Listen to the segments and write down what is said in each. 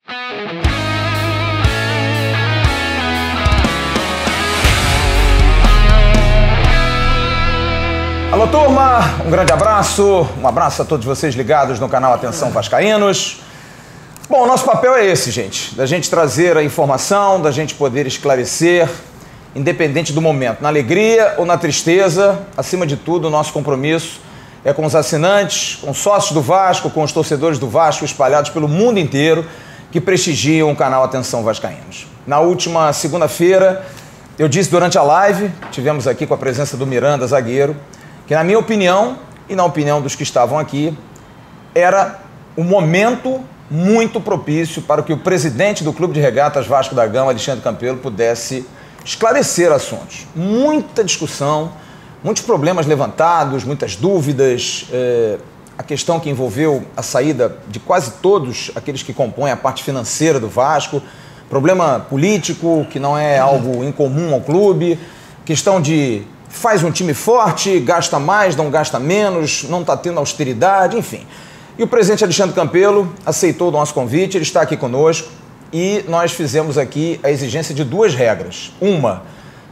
Alô, turma, um grande abraço, um abraço a todos vocês ligados no canal Atenção Vascaínos. Bom, o nosso papel é esse, gente, da gente trazer a informação, da gente poder esclarecer, independente do momento, na alegria ou na tristeza, acima de tudo, o nosso compromisso é com os assinantes, com os sócios do Vasco, com os torcedores do Vasco espalhados pelo mundo inteiro que prestigiam o canal Atenção Vascaínos. Na última segunda-feira, eu disse durante a live, tivemos aqui com a presença do Miranda, zagueiro, que na minha opinião e na opinião dos que estavam aqui, era um momento muito propício para que o presidente do Clube de Regatas Vasco da Gama, Alexandre Campelo, pudesse esclarecer assuntos. Muita discussão, muitos problemas levantados, muitas dúvidas, a questão que envolveu a saída de quase todos aqueles que compõem a parte financeira do Vasco, problema político, que não é algo incomum ao clube, questão de faz um time forte, gasta mais, não gasta menos, não está tendo austeridade, enfim. E o presidente Alexandre Campelo aceitou o nosso convite, ele está aqui conosco e nós fizemos aqui a exigência de duas regras. Uma,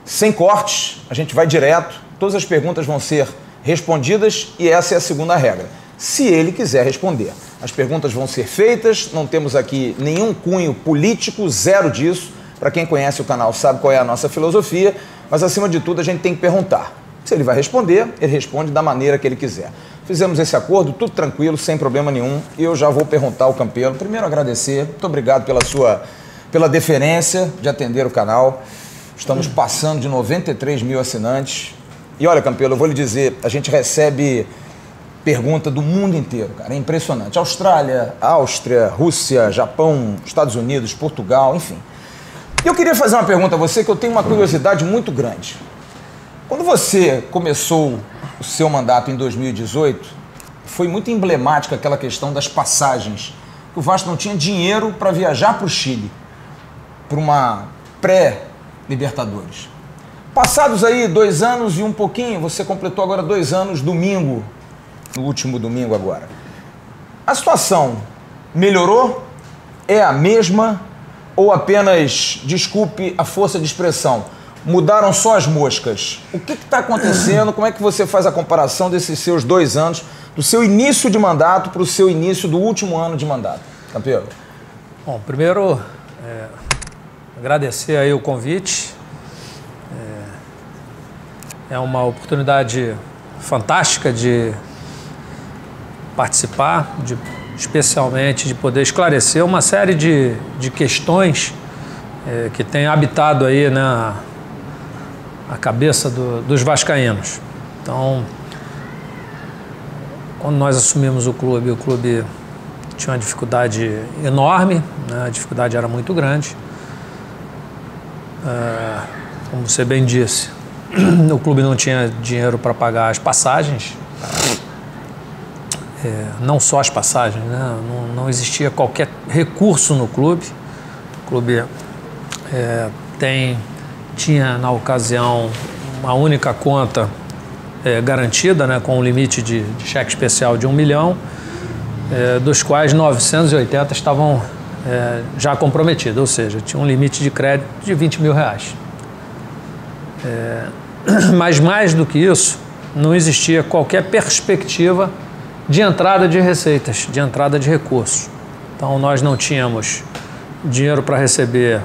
sem cortes, a gente vai direto, todas as perguntas vão ser respondidas e essa é a segunda regra. Se ele quiser responder. As perguntas vão ser feitas, não temos aqui nenhum cunho político, zero disso. Para quem conhece o canal sabe qual é a nossa filosofia, mas acima de tudo a gente tem que perguntar. Se ele vai responder, ele responde da maneira que ele quiser. Fizemos esse acordo, tudo tranquilo, sem problema nenhum, e eu já vou perguntar ao Campelo. Primeiro agradecer, muito obrigado pela deferência de atender o canal. Estamos passando de 93 mil assinantes. E olha, Campelo, eu vou lhe dizer, a gente recebe pergunta do mundo inteiro, cara, é impressionante. Austrália, Áustria, Rússia, Japão, Estados Unidos, Portugal, enfim. E eu queria fazer uma pergunta a você, que eu tenho uma curiosidade muito grande. Quando você começou o seu mandato em 2018, foi muito emblemática aquela questão das passagens. O Vasco não tinha dinheiro para viajar para o Chile, para uma pré-Libertadores. Passados aí 2 anos e um pouquinho, você completou agora 2 anos domingo, no último domingo agora. A situação melhorou? É a mesma? Ou apenas, desculpe a força de expressão, mudaram só as moscas? O que está acontecendo? Como é que você faz a comparação desses seus 2 anos, do seu início de mandato para o seu início do último ano de mandato? Campelo. Bom, primeiro, agradecer aí o convite. É uma oportunidade fantástica de participar, especialmente de poder esclarecer uma série de questões que tem habitado aí na cabeça dos vascaínos. Então, quando nós assumimos o clube tinha uma dificuldade enorme, né? A dificuldade era muito grande. Como você bem disse, o clube não tinha dinheiro para pagar as passagens. Não só as passagens, né? Não existia qualquer recurso no clube. O clube tinha, na ocasião, uma única conta garantida, né? Com um limite de cheque especial de 1 milhão, dos quais 980 estavam já comprometidos, ou seja, tinha um limite de crédito de 20 mil reais. Mas mais do que isso, não existia qualquer perspectiva de entrada de receitas, de entrada de recursos. Então, nós não tínhamos dinheiro para receber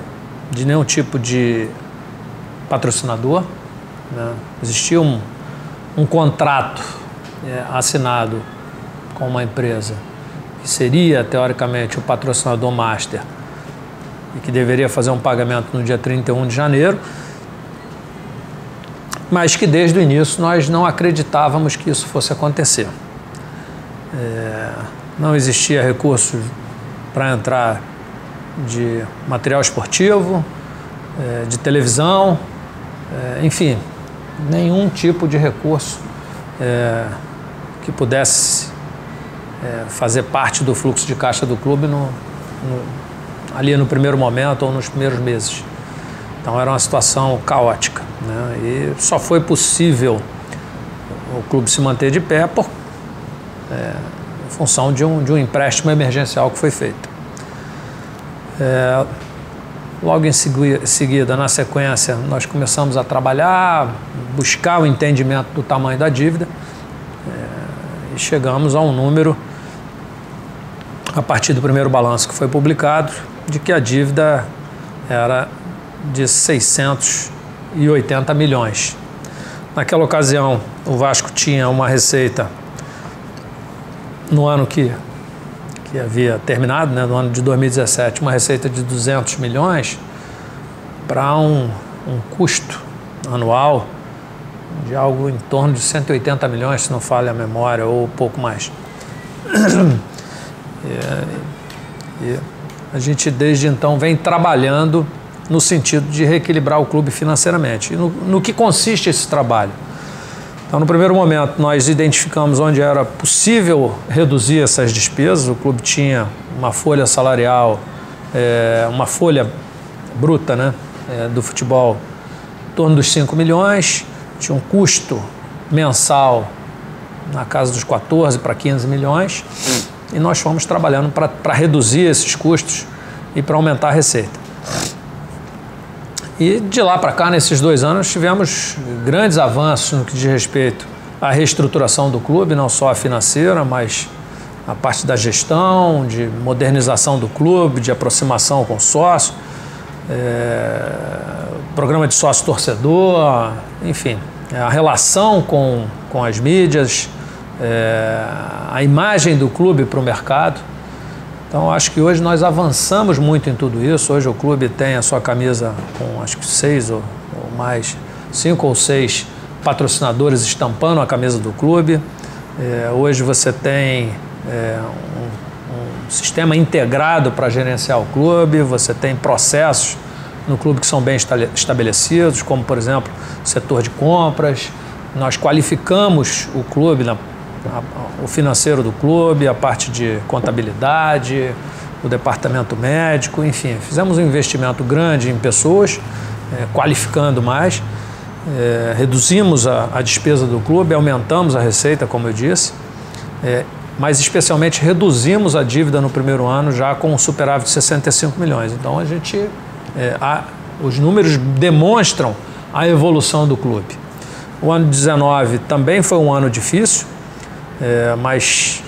de nenhum tipo de patrocinador, né? Existia um contrato assinado com uma empresa que seria, teoricamente, o patrocinador master e que deveria fazer um pagamento no dia 31 de janeiro, mas que desde o início nós não acreditávamos que isso fosse acontecer. Não existia recurso para entrar de material esportivo, de televisão, enfim, nenhum tipo de recurso que pudesse fazer parte do fluxo de caixa do clube ali no primeiro momento ou nos primeiros meses. Então era uma situação caótica, né? E só foi possível o clube se manter de pé em função de um empréstimo emergencial que foi feito. Logo em seguida, na sequência, nós começamos a trabalhar, buscar o entendimento do tamanho da dívida e chegamos a um número, a partir do primeiro balanço que foi publicado, de que a dívida era de 680 milhões. Naquela ocasião, o Vasco tinha uma receita no ano que havia terminado, né, no ano de 2017, uma receita de 200 milhões para um custo anual de algo em torno de 180 milhões, se não falha a memória, ou pouco mais. E a gente, desde então, vem trabalhando no sentido de reequilibrar o clube financeiramente. E no que consiste esse trabalho? Então, no primeiro momento, nós identificamos onde era possível reduzir essas despesas. O clube tinha uma folha salarial, uma folha bruta, né, do futebol, em torno dos 5 milhões, tinha um custo mensal na casa dos 14 para 15 milhões, e nós fomos trabalhando para reduzir esses custos e para aumentar a receita. E de lá para cá, nesses 2 anos, tivemos grandes avanços no que diz respeito à reestruturação do clube, não só a financeira, mas a parte da gestão, de modernização do clube, de aproximação com o sócio, programa de sócio-torcedor, enfim, a relação com as mídias, a imagem do clube para o mercado. Então, acho que hoje nós avançamos muito em tudo isso. Hoje o clube tem a sua camisa com, acho que 5 ou 6 patrocinadores estampando a camisa do clube. Hoje você tem um sistema integrado para gerenciar o clube, você tem processos no clube que são bem estabelecidos, como, por exemplo, o setor de compras. Nós qualificamos o clube, o financeiro do clube, a parte de contabilidade, o departamento médico, enfim, fizemos um investimento grande em pessoas, qualificando mais, reduzimos a despesa do clube, aumentamos a receita, como eu disse, mas especialmente reduzimos a dívida no primeiro ano já com um superávit de 65 milhões. Então a gente, os números demonstram a evolução do clube. O ano 19 também foi um ano difícil, mas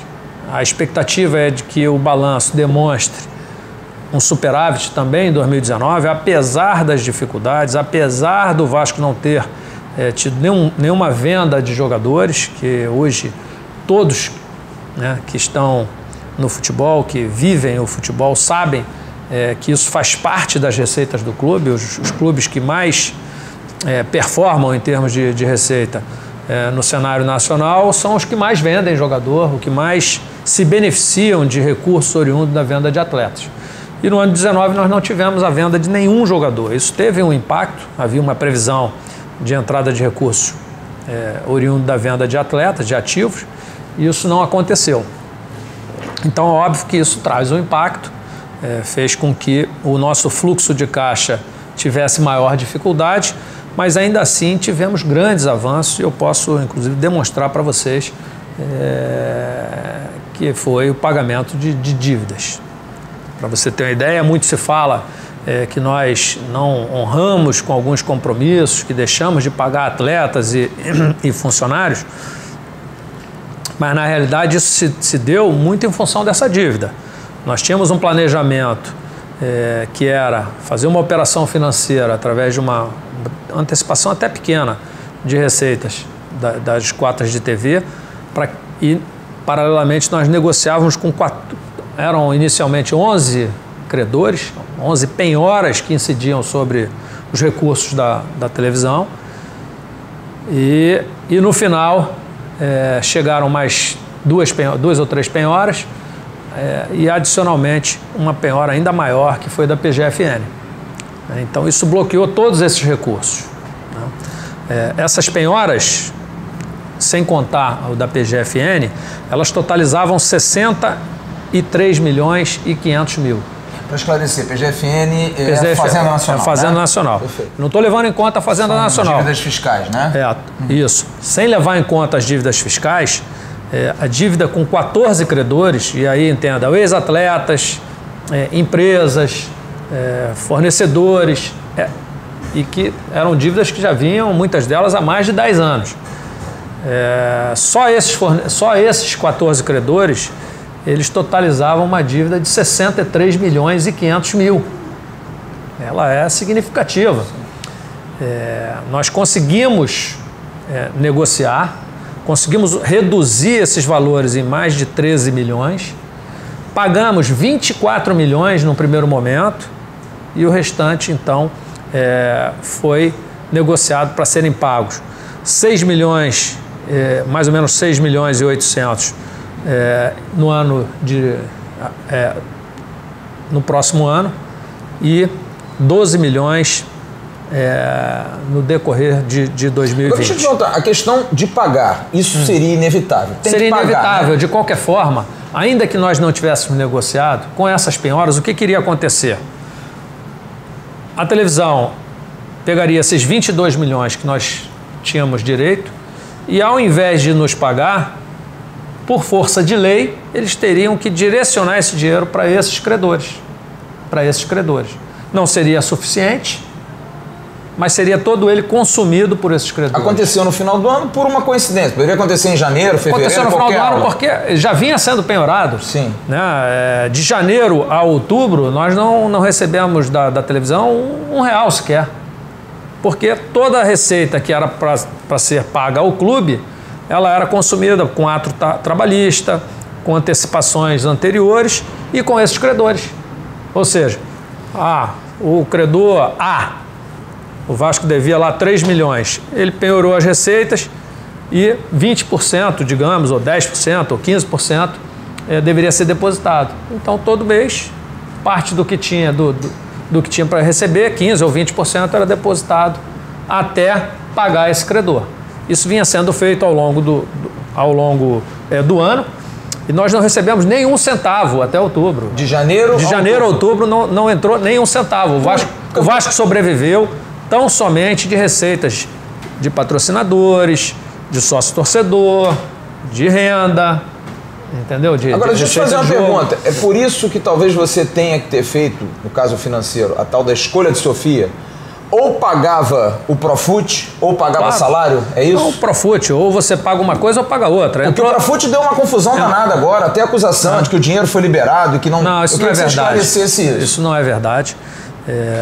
a expectativa é de que o balanço demonstre um superávit também em 2019, apesar das dificuldades, apesar do Vasco não ter tido nenhuma venda de jogadores, que hoje todos, né, que estão no futebol, que vivem o futebol, sabem que isso faz parte das receitas do clube. Os clubes que mais performam em termos de receita no cenário nacional são os que mais vendem jogador, o que mais se beneficiam de recursos oriundos da venda de atletas. E no ano 19 nós não tivemos a venda de nenhum jogador. Isso teve um impacto, havia uma previsão de entrada de recursos oriundo da venda de atletas, de ativos, e isso não aconteceu. Então é óbvio que isso traz um impacto, fez com que o nosso fluxo de caixa tivesse maior dificuldade, mas ainda assim tivemos grandes avanços, e eu posso inclusive demonstrar para vocês que foi o pagamento de dívidas. Para você ter uma ideia, muito se fala que nós não honramos com alguns compromissos, que deixamos de pagar atletas e funcionários, mas na realidade isso se deu muito em função dessa dívida. Nós tínhamos um planejamento que era fazer uma operação financeira através de uma antecipação até pequena de receitas das cotas de TV, e paralelamente nós negociávamos com eram inicialmente 11 credores, 11 penhoras que incidiam sobre os recursos da televisão, e no final chegaram mais duas ou três penhoras, e adicionalmente uma penhora ainda maior, que foi da PGFN. Então isso bloqueou todos esses recursos, né? Essas penhoras, sem contar o da PGFN, elas totalizavam 63 milhões e 500 mil. Para esclarecer, PGFN é Fazenda Nacional. Fazenda Nacional. Perfeito. Não estou levando em conta a Fazenda Nacional. Dívidas fiscais, né? Isso. Sem levar em conta as dívidas fiscais, a dívida com 14 credores, e aí entenda, ex-atletas, empresas, fornecedores, e que eram dívidas que já vinham, muitas delas, há mais de 10 anos. Só esses 14 credores, eles totalizavam uma dívida de 63 milhões e 500 mil. Ela é significativa. Nós conseguimos negociar, conseguimos reduzir esses valores em mais de 13 milhões, pagamos 24 milhões no primeiro momento e o restante, então, foi negociado para serem pagos 6 milhões, mais ou menos 6 milhões e 800 no ano no próximo ano e 12 milhões no decorrer de 2020. Deixa eu te perguntar, a questão de pagar, isso seria inevitável? Seria inevitável, né? De qualquer forma, ainda que nós não tivéssemos negociado, com essas penhoras, o que iria acontecer? A televisão pegaria esses 22 milhões que nós tínhamos direito e, ao invés de nos pagar, por força de lei, eles teriam que direcionar esse dinheiro para esses credores. Não seria suficiente, mas seria todo ele consumido por esses credores. Aconteceu no final do ano por uma coincidência. Poderia acontecer em janeiro, fevereiro, aconteceu no final do ano porque já vinha sendo penhorado. Sim. Né? De janeiro a outubro, nós não recebemos da televisão R$1 sequer. Porque toda a receita que era para ser paga ao clube, ela era consumida com ato trabalhista, com antecipações anteriores e com esses credores. Ou seja, o credor A, o Vasco devia lá 3 milhões, ele penhorou as receitas e 20%, digamos, ou 10%, ou 15% deveria ser depositado. Então, todo mês, parte do que tinha, do que tinha para receber, 15% ou 20% era depositado até pagar esse credor. Isso vinha sendo feito ao longo do ano e nós não recebemos nenhum centavo até outubro. De janeiro a outubro não entrou nenhum centavo. O Vasco sobreviveu tão somente de receitas de patrocinadores, de sócio-torcedor, de renda, entendeu? Agora, deixa eu te fazer uma pergunta. É por isso que talvez você tenha que ter feito, no caso financeiro, a tal da escolha de Sofia, ou pagava o Profut, ou pagava salário, é isso? Não, o Profut, ou você paga uma coisa ou paga outra. Porque o Profut deu uma confusão danada agora, até acusação de que o dinheiro foi liberado e que não... Não, isso não é verdade. Isso não é verdade.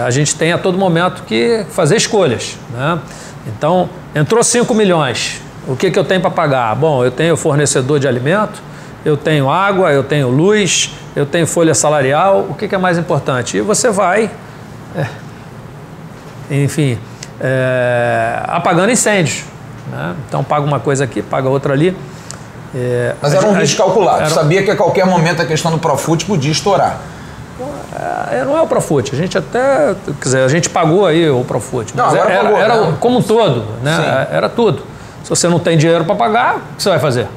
A gente tem a todo momento que fazer escolhas, né? Então, entrou 5 milhões. O que eu tenho para pagar? Bom, eu tenho fornecedor de alimento, eu tenho água, eu tenho luz, eu tenho folha salarial. O que é mais importante? E você vai, apagando incêndios, né? Então, paga uma coisa aqui, paga outra ali. Mas era um risco calculado. Sabia que a qualquer momento a questão do Profut podia estourar. Não é o Profut, a gente até, quer dizer, a gente pagou aí o Profut, mas era como um todo, né? Era tudo. Se você não tem dinheiro para pagar, o que você vai fazer?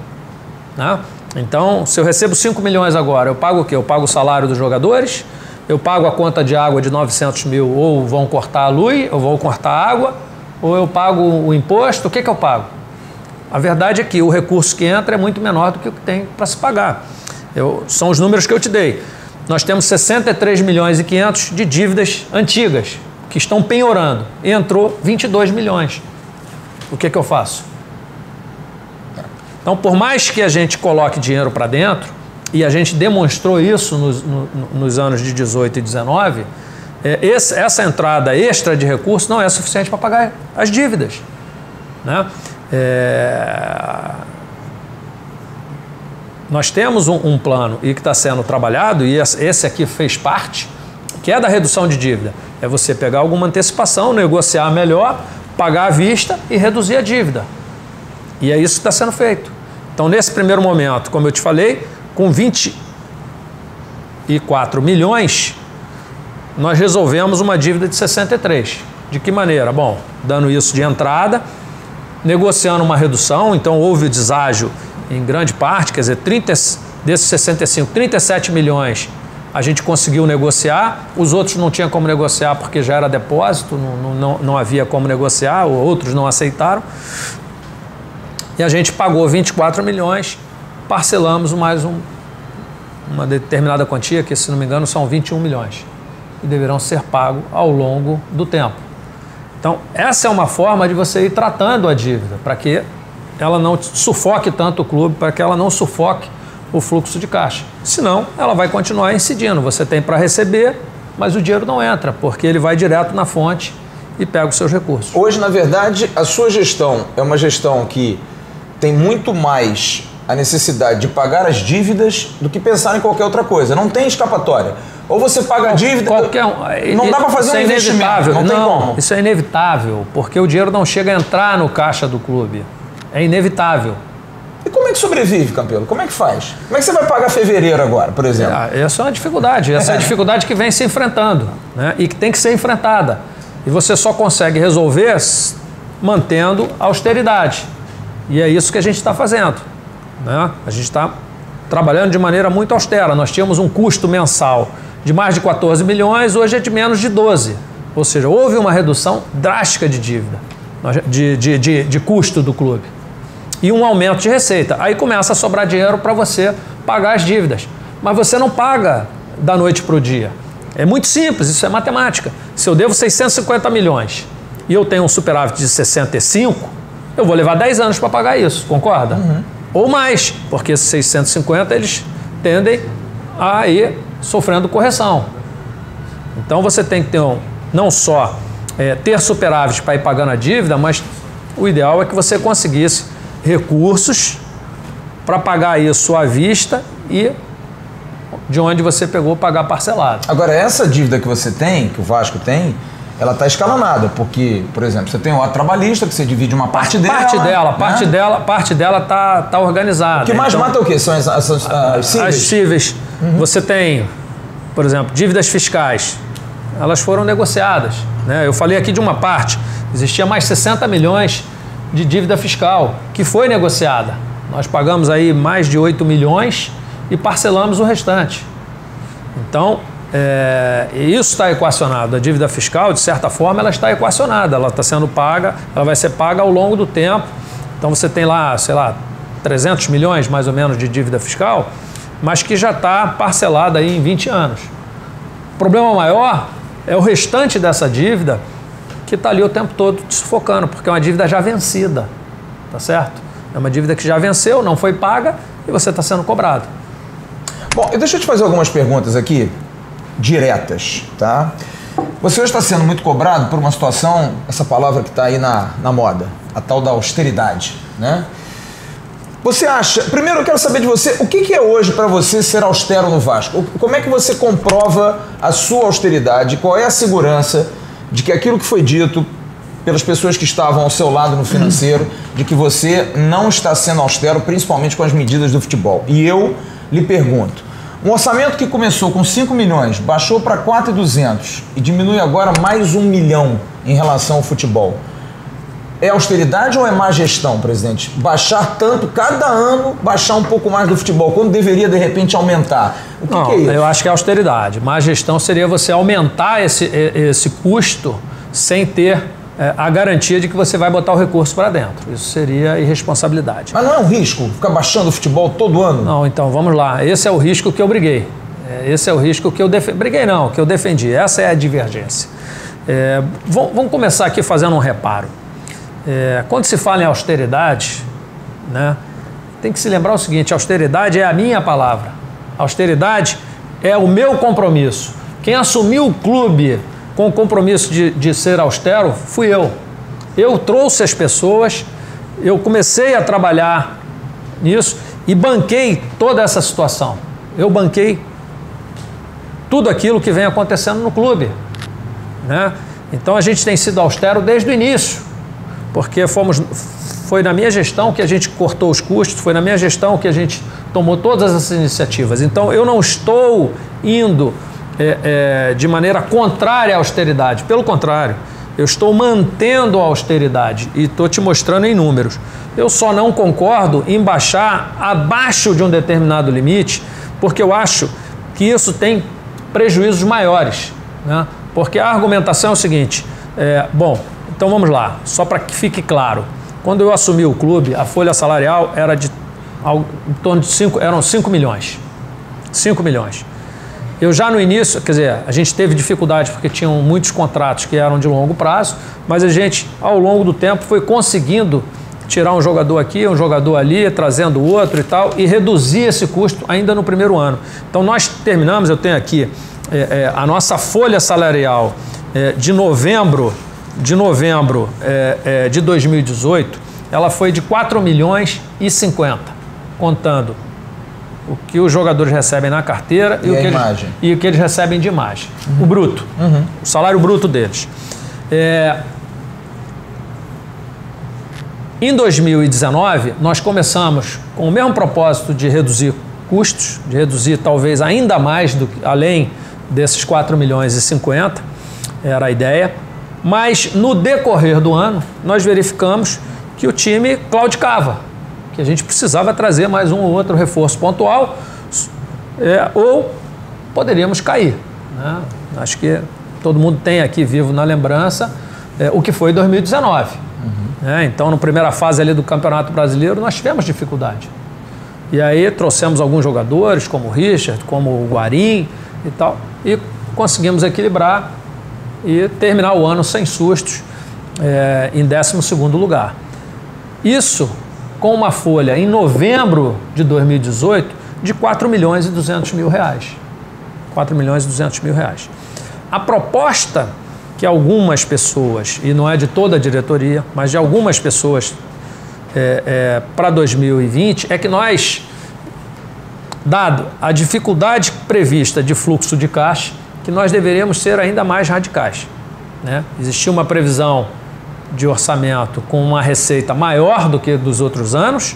Né? Então, se eu recebo 5 milhões agora, eu pago o quê? Eu pago o salário dos jogadores, eu pago a conta de água de 900 mil, ou vão cortar a luz, ou vão cortar a água, ou eu pago o imposto, o que eu pago? A verdade é que o recurso que entra é muito menor do que o que tem para se pagar. São os números que eu te dei. Nós temos 63 milhões e 500 de dívidas antigas, que estão penhorando. E entrou 22 milhões. O que eu faço? Então, por mais que a gente coloque dinheiro para dentro, e a gente demonstrou isso nos anos de 18 e 19, essa entrada extra de recursos não é suficiente para pagar as dívidas, né? Nós temos um plano e que está sendo trabalhado, e esse aqui fez parte, que é da redução de dívida. É você pegar alguma antecipação, negociar melhor, pagar à vista e reduzir a dívida. E é isso que está sendo feito. Então, nesse primeiro momento, como eu te falei, com 24 milhões, nós resolvemos uma dívida de 63. De que maneira? Bom, dando isso de entrada, negociando uma redução, então houve deságio em grande parte, quer dizer, desses 65, 37 milhões a gente conseguiu negociar, os outros não tinha como negociar porque já era depósito, não havia como negociar, ou outros não aceitaram. E a gente pagou 24 milhões, parcelamos mais uma determinada quantia, que se não me engano são 21 milhões. e deverão ser pagos ao longo do tempo. Então, essa é uma forma de você ir tratando a dívida, para que ela não sufoque tanto o clube, para que ela não sufoque o fluxo de caixa. Senão, ela vai continuar incidindo. Você tem para receber, mas o dinheiro não entra, porque ele vai direto na fonte e pega os seus recursos. Hoje, na verdade, a sua gestão é uma gestão que tem muito mais a necessidade de pagar as dívidas do que pensar em qualquer outra coisa. Não tem escapatória. Ou você paga a dívida... Não dá para fazer um investimento. Não tem como. Isso é inevitável, porque o dinheiro não chega a entrar no caixa do clube. É inevitável. E como é que sobrevive, Campelo? Como é que faz? Como é que você vai pagar fevereiro agora, por exemplo? Essa é uma dificuldade. Essa é a dificuldade que vem se enfrentando, né? E que tem que ser enfrentada. E você só consegue resolver mantendo a austeridade. E é isso que a gente está fazendo, né? A gente está trabalhando de maneira muito austera. Nós tínhamos um custo mensal de mais de 14 milhões, hoje é de menos de 12. Ou seja, houve uma redução drástica de dívida, de custo do clube. E um aumento de receita. Aí começa a sobrar dinheiro para você pagar as dívidas. Mas você não paga da noite para o dia. É muito simples, isso é matemática. Se eu devo 650 milhões e eu tenho um superávit de 65, eu vou levar 10 anos para pagar isso, concorda? Uhum. Ou mais, porque esses 650 eles tendem a ir sofrendo correção. Então você tem que ter não só ter superávit para ir pagando a dívida, mas o ideal é que você conseguisse recursos para pagar isso à vista e de onde você pegou pagar parcelado. Agora, essa dívida que você tem, que o Vasco tem, ela está escalonada, porque, por exemplo, você tem o ato trabalhista, que você divide uma parte dela. Parte dela tá organizada. O que mais mata é o quê? São as cíveis? As cíveis. Uhum. Você tem, por exemplo, dívidas fiscais. Elas foram negociadas, né? Eu falei aqui de uma parte. Existia mais 60 milhões de dívida fiscal, que foi negociada. Nós pagamos aí mais de 8 milhões e parcelamos o restante. Então, isso está equacionado. A dívida fiscal, de certa forma, ela está equacionada. Ela está sendo paga, ela vai ser paga ao longo do tempo. Então, você tem lá, sei lá, 300 milhões mais ou menos de dívida fiscal, mas que já está parcelada aí em 20 anos. O problema maior é o restante dessa dívida que está ali o tempo todo te sufocando, porque é uma dívida já vencida, tá certo? É uma dívida que já venceu, não foi paga e você está sendo cobrado. Bom, deixa eu te fazer algumas perguntas aqui, diretas, tá? Você hoje está sendo muito cobrado por uma situação, essa palavra que está aí na moda, a tal da austeridade, né? Você acha... Primeiro eu quero saber de você, o que é hoje para você ser austero no Vasco? Como é que você comprova a sua austeridade? Qual é a segurança de que aquilo que foi dito pelas pessoas que estavam ao seu lado no financeiro, de que você não está sendo austero, principalmente com as medidas do futebol? E eu lhe pergunto, um orçamento que começou com 5 milhões, baixou para 4.200 e diminui agora mais 1 milhão em relação ao futebol. É austeridade ou é má gestão, presidente? Baixar tanto, cada ano, baixar um pouco mais do futebol, quando deveria, de repente, aumentar. O que é isso? Eu acho que é austeridade. Má gestão seria você aumentar esse custo sem ter a garantia de que você vai botar o recurso para dentro. Isso seria irresponsabilidade. Mas não é um risco ficar baixando o futebol todo ano? Não, então, vamos lá. Esse é o risco que eu briguei. Esse é o risco que eu defendi. Briguei não, que eu defendi. Essa é a divergência. Vamos começar aqui fazendo um reparo. Quando se fala em austeridade, né, tem que se lembrar o seguinte: austeridade é a minha palavra, austeridade é o meu compromisso. Quem assumiu o clube com o compromisso de ser austero fui eu. Eu trouxe as pessoas, eu comecei a trabalhar nisso e banquei toda essa situação. Eu banquei tudo aquilo que vem acontecendo no clube, né? Então a gente tem sido austero desde o início. Porque foi na minha gestão que a gente cortou os custos, foi na minha gestão que a gente tomou todas essas iniciativas. Então, eu não estou indo de maneira contrária à austeridade. Pelo contrário, eu estou mantendo a austeridade e estou te mostrando em números. Eu só não concordo em baixar abaixo de um determinado limite, porque eu acho que isso tem prejuízos maiores, né? Porque a argumentação é o seguinte, então vamos lá, só para que fique claro. Quando eu assumi o clube, a folha salarial era em torno de 5 milhões. 5 milhões. Eu já no início, quer dizer, a gente teve dificuldade porque tinham muitos contratos que eram de longo prazo, mas a gente, ao longo do tempo, foi conseguindo tirar um jogador aqui, um jogador ali, trazendo outro e tal, e reduzir esse custo ainda no primeiro ano. Então nós terminamos, eu tenho aqui a nossa folha salarial de novembro de 2018, ela foi de 4 milhões e 50, contando o que os jogadores recebem na carteira e o que eles recebem de imagem. O bruto, o salário bruto deles. Em 2019, nós começamos com o mesmo propósito de reduzir custos, de reduzir talvez ainda mais, além desses 4 milhões e 50, era a ideia. Mas no decorrer do ano, nós verificamos que o time claudicava, que a gente precisava trazer mais um ou outro reforço pontual, ou poderíamos cair, né? Acho que todo mundo tem aqui vivo na lembrança o que foi 2019. Então, na primeira fase ali do Campeonato Brasileiro, nós tivemos dificuldade. E aí trouxemos alguns jogadores, como o Richard, como o Guarim e tal, e conseguimos equilibrar e terminar o ano sem sustos, em 12º lugar. Isso com uma folha em novembro de 2018 de 4 milhões e 200 mil reais. 4 milhões e 200 mil reais. A proposta que algumas pessoas, e não é de toda a diretoria, mas de algumas pessoas para 2020, é que nós, dado a dificuldade prevista de fluxo de caixa, que nós deveríamos ser ainda mais radicais, né? Existia uma previsão de orçamento com uma receita maior do que dos outros anos,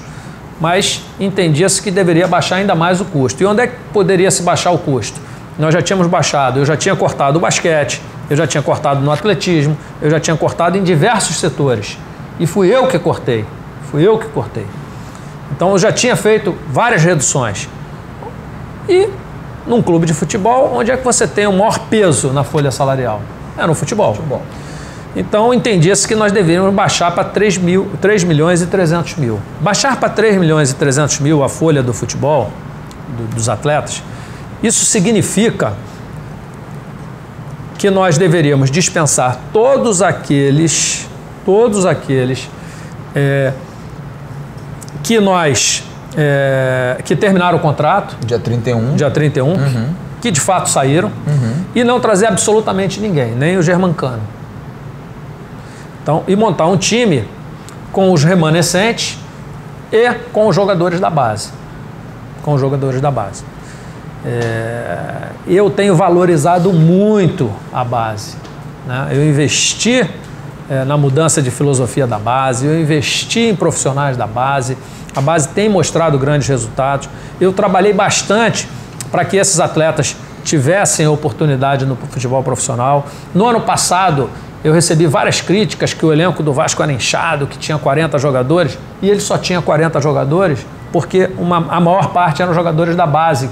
mas entendia-se que deveria baixar ainda mais o custo. E onde é que poderia se baixar o custo? Nós já tínhamos baixado, eu já tinha cortado o basquete, eu já tinha cortado no atletismo, eu já tinha cortado em diversos setores. E fui eu que cortei. Então eu já tinha feito várias reduções. E num clube de futebol, onde é que você tem o maior peso na folha salarial? É no futebol. Então entendia-se que nós deveríamos baixar para 3 milhões e 300 mil. Baixar para 3 milhões e 300 mil a folha do futebol, dos atletas, isso significa que nós deveríamos dispensar todos aqueles que terminaram o contrato dia 31, que de fato saíram, e não trazer absolutamente ninguém, nem o Germancano. Então, e montar um time com os remanescentes e com os jogadores da base. Eu tenho valorizado muito a base, né? Eu investi na mudança de filosofia da base, eu investi em profissionais da base, a base tem mostrado grandes resultados. Eu trabalhei bastante para que esses atletas tivessem oportunidade no futebol profissional. No ano passado, eu recebi várias críticas que o elenco do Vasco era inchado, que tinha 40 jogadores, e ele só tinha 40 jogadores porque a maior parte eram jogadores da base,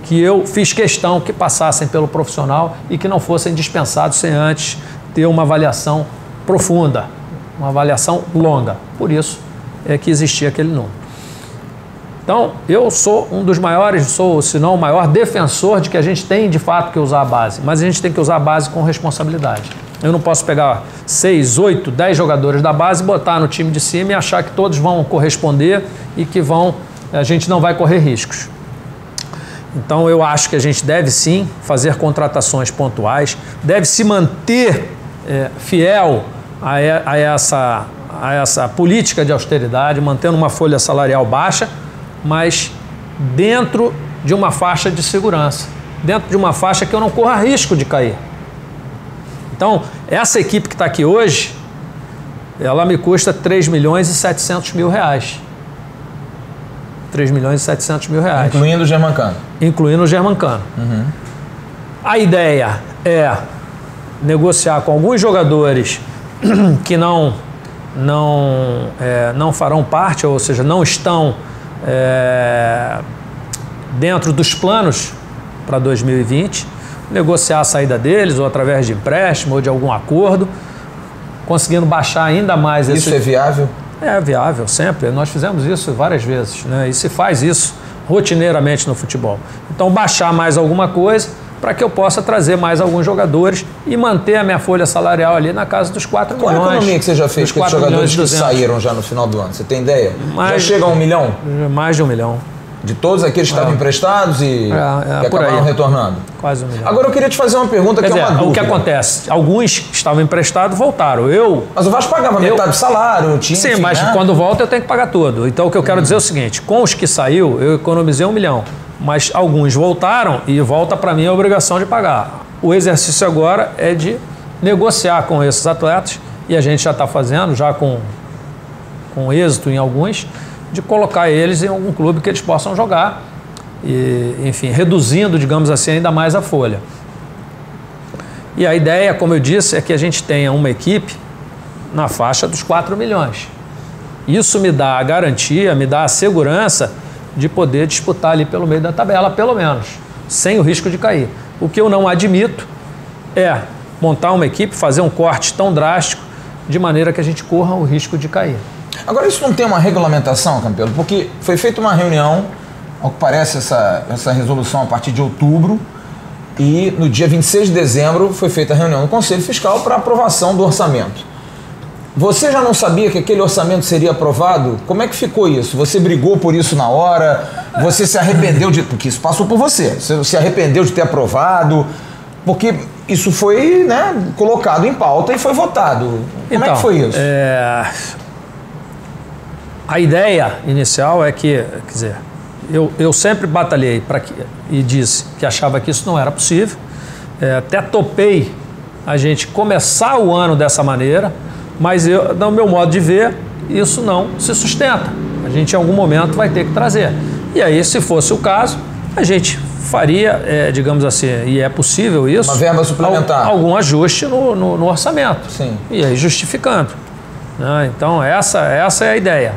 que eu fiz questão que passassem pelo profissional e que não fossem dispensados sem antes ter uma avaliação profunda, uma avaliação longa. Por isso é que existia aquele número. Então, eu sou um dos maiores, se não o maior defensor de que a gente tem de fato que usar a base, mas a gente tem que usar a base com responsabilidade. Eu não posso pegar 6, 8, 10 jogadores da base, botar no time de cima e achar que todos vão corresponder e que a gente não vai correr riscos. Então eu acho que a gente deve sim fazer contratações pontuais, deve se manter fiel a essa política de austeridade, mantendo uma folha salarial baixa, mas dentro de uma faixa de segurança, dentro de uma faixa que eu não corra risco de cair. Então, essa equipe que está aqui hoje, ela me custa 3 milhões e 700 mil reais. 3 milhões e 700 mil reais. Incluindo o Germancano. Incluindo o Germancano. A ideia é negociar com alguns jogadores que não farão parte, ou seja, não estão dentro dos planos para 2020, negociar a saída deles, ou através de empréstimo, ou de algum acordo, conseguindo baixar ainda mais esse... Isso é viável? É viável, sempre. Nós fizemos isso várias vezes, né? E se faz isso rotineiramente no futebol. Então, baixar mais alguma coisa, para que eu possa trazer mais alguns jogadores e manter a minha folha salarial ali na casa dos 4 milhões. Qual a economia que você já fez com os jogadores que saíram já no final do ano? Você tem ideia? Já chega a 1 milhão? Mais de 1 milhão. De todos aqueles que estavam emprestados e acabaram retornando? Quase 1 milhão. Agora eu queria te fazer uma pergunta que é uma dúvida. O que acontece? Alguns que estavam emprestados voltaram. Mas o Vasco pagava metade do salário, tinha. Sim, enfim, mas quando volta eu tenho que pagar tudo. Então o que eu quero dizer é o seguinte: com os que saiu, eu economizei 1 milhão. Mas alguns voltaram e volta para mim a obrigação de pagar. O exercício agora é de negociar com esses atletas, e a gente já está fazendo, já com êxito em alguns, de colocar eles em algum clube que eles possam jogar, e, enfim, reduzindo, digamos assim, ainda mais a folha. E a ideia, como eu disse, é que a gente tenha uma equipe na faixa dos 4 milhões. Isso me dá a garantia, me dá a segurança de poder disputar ali pelo meio da tabela, pelo menos, sem o risco de cair. O que eu não admito é montar uma equipe, fazer um corte tão drástico, de maneira que a gente corra o risco de cair. Agora, isso não tem uma regulamentação, Campelo? Porque foi feita uma reunião, ao que parece essa resolução a partir de outubro, e no dia 26 de dezembro foi feita a reunião no Conselho Fiscal para aprovação do orçamento. Você já não sabia que aquele orçamento seria aprovado? Como é que ficou isso? Você brigou por isso na hora? Você se arrependeu de... Porque isso passou por você. Você se arrependeu de ter aprovado? Porque isso foi, né, colocado em pauta e foi votado. Como é que foi isso? A ideia inicial é que, quer dizer, eu sempre batalhei e disse que achava que isso não era possível. Até topei a gente começar o ano dessa maneira, mas no meu modo de ver, isso não se sustenta. A gente em algum momento vai ter que trazer. E aí, se fosse o caso, a gente faria, digamos assim, e é possível isso... Uma verba suplementar. Algum ajuste no orçamento. Sim. E aí justificando. Né? Então, essa é a ideia.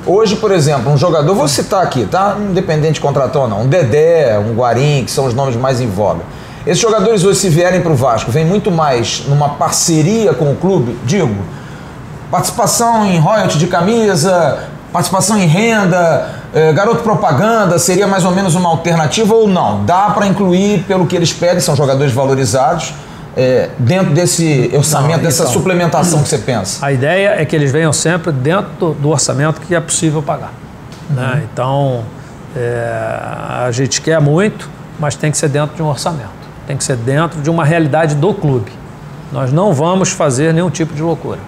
Hoje, por exemplo, um jogador, vou citar aqui, tá? Independente de contratar ou não, um Dedé, um Guarim, que são os nomes mais em voga. Esses jogadores hoje, se vierem para o Vasco, vêm muito mais numa parceria com o clube, digo, participação em royalty de camisa, participação em renda, garoto propaganda, seria mais ou menos uma alternativa ou não? Dá para incluir, pelo que eles pedem, são jogadores valorizados, dentro desse orçamento, dessa suplementação que você pensa? A ideia é que eles venham sempre dentro do orçamento que é possível pagar. Né? Então, a gente quer muito, mas tem que ser dentro de um orçamento. Tem que ser dentro de uma realidade do clube. Nós não vamos fazer nenhum tipo de loucura.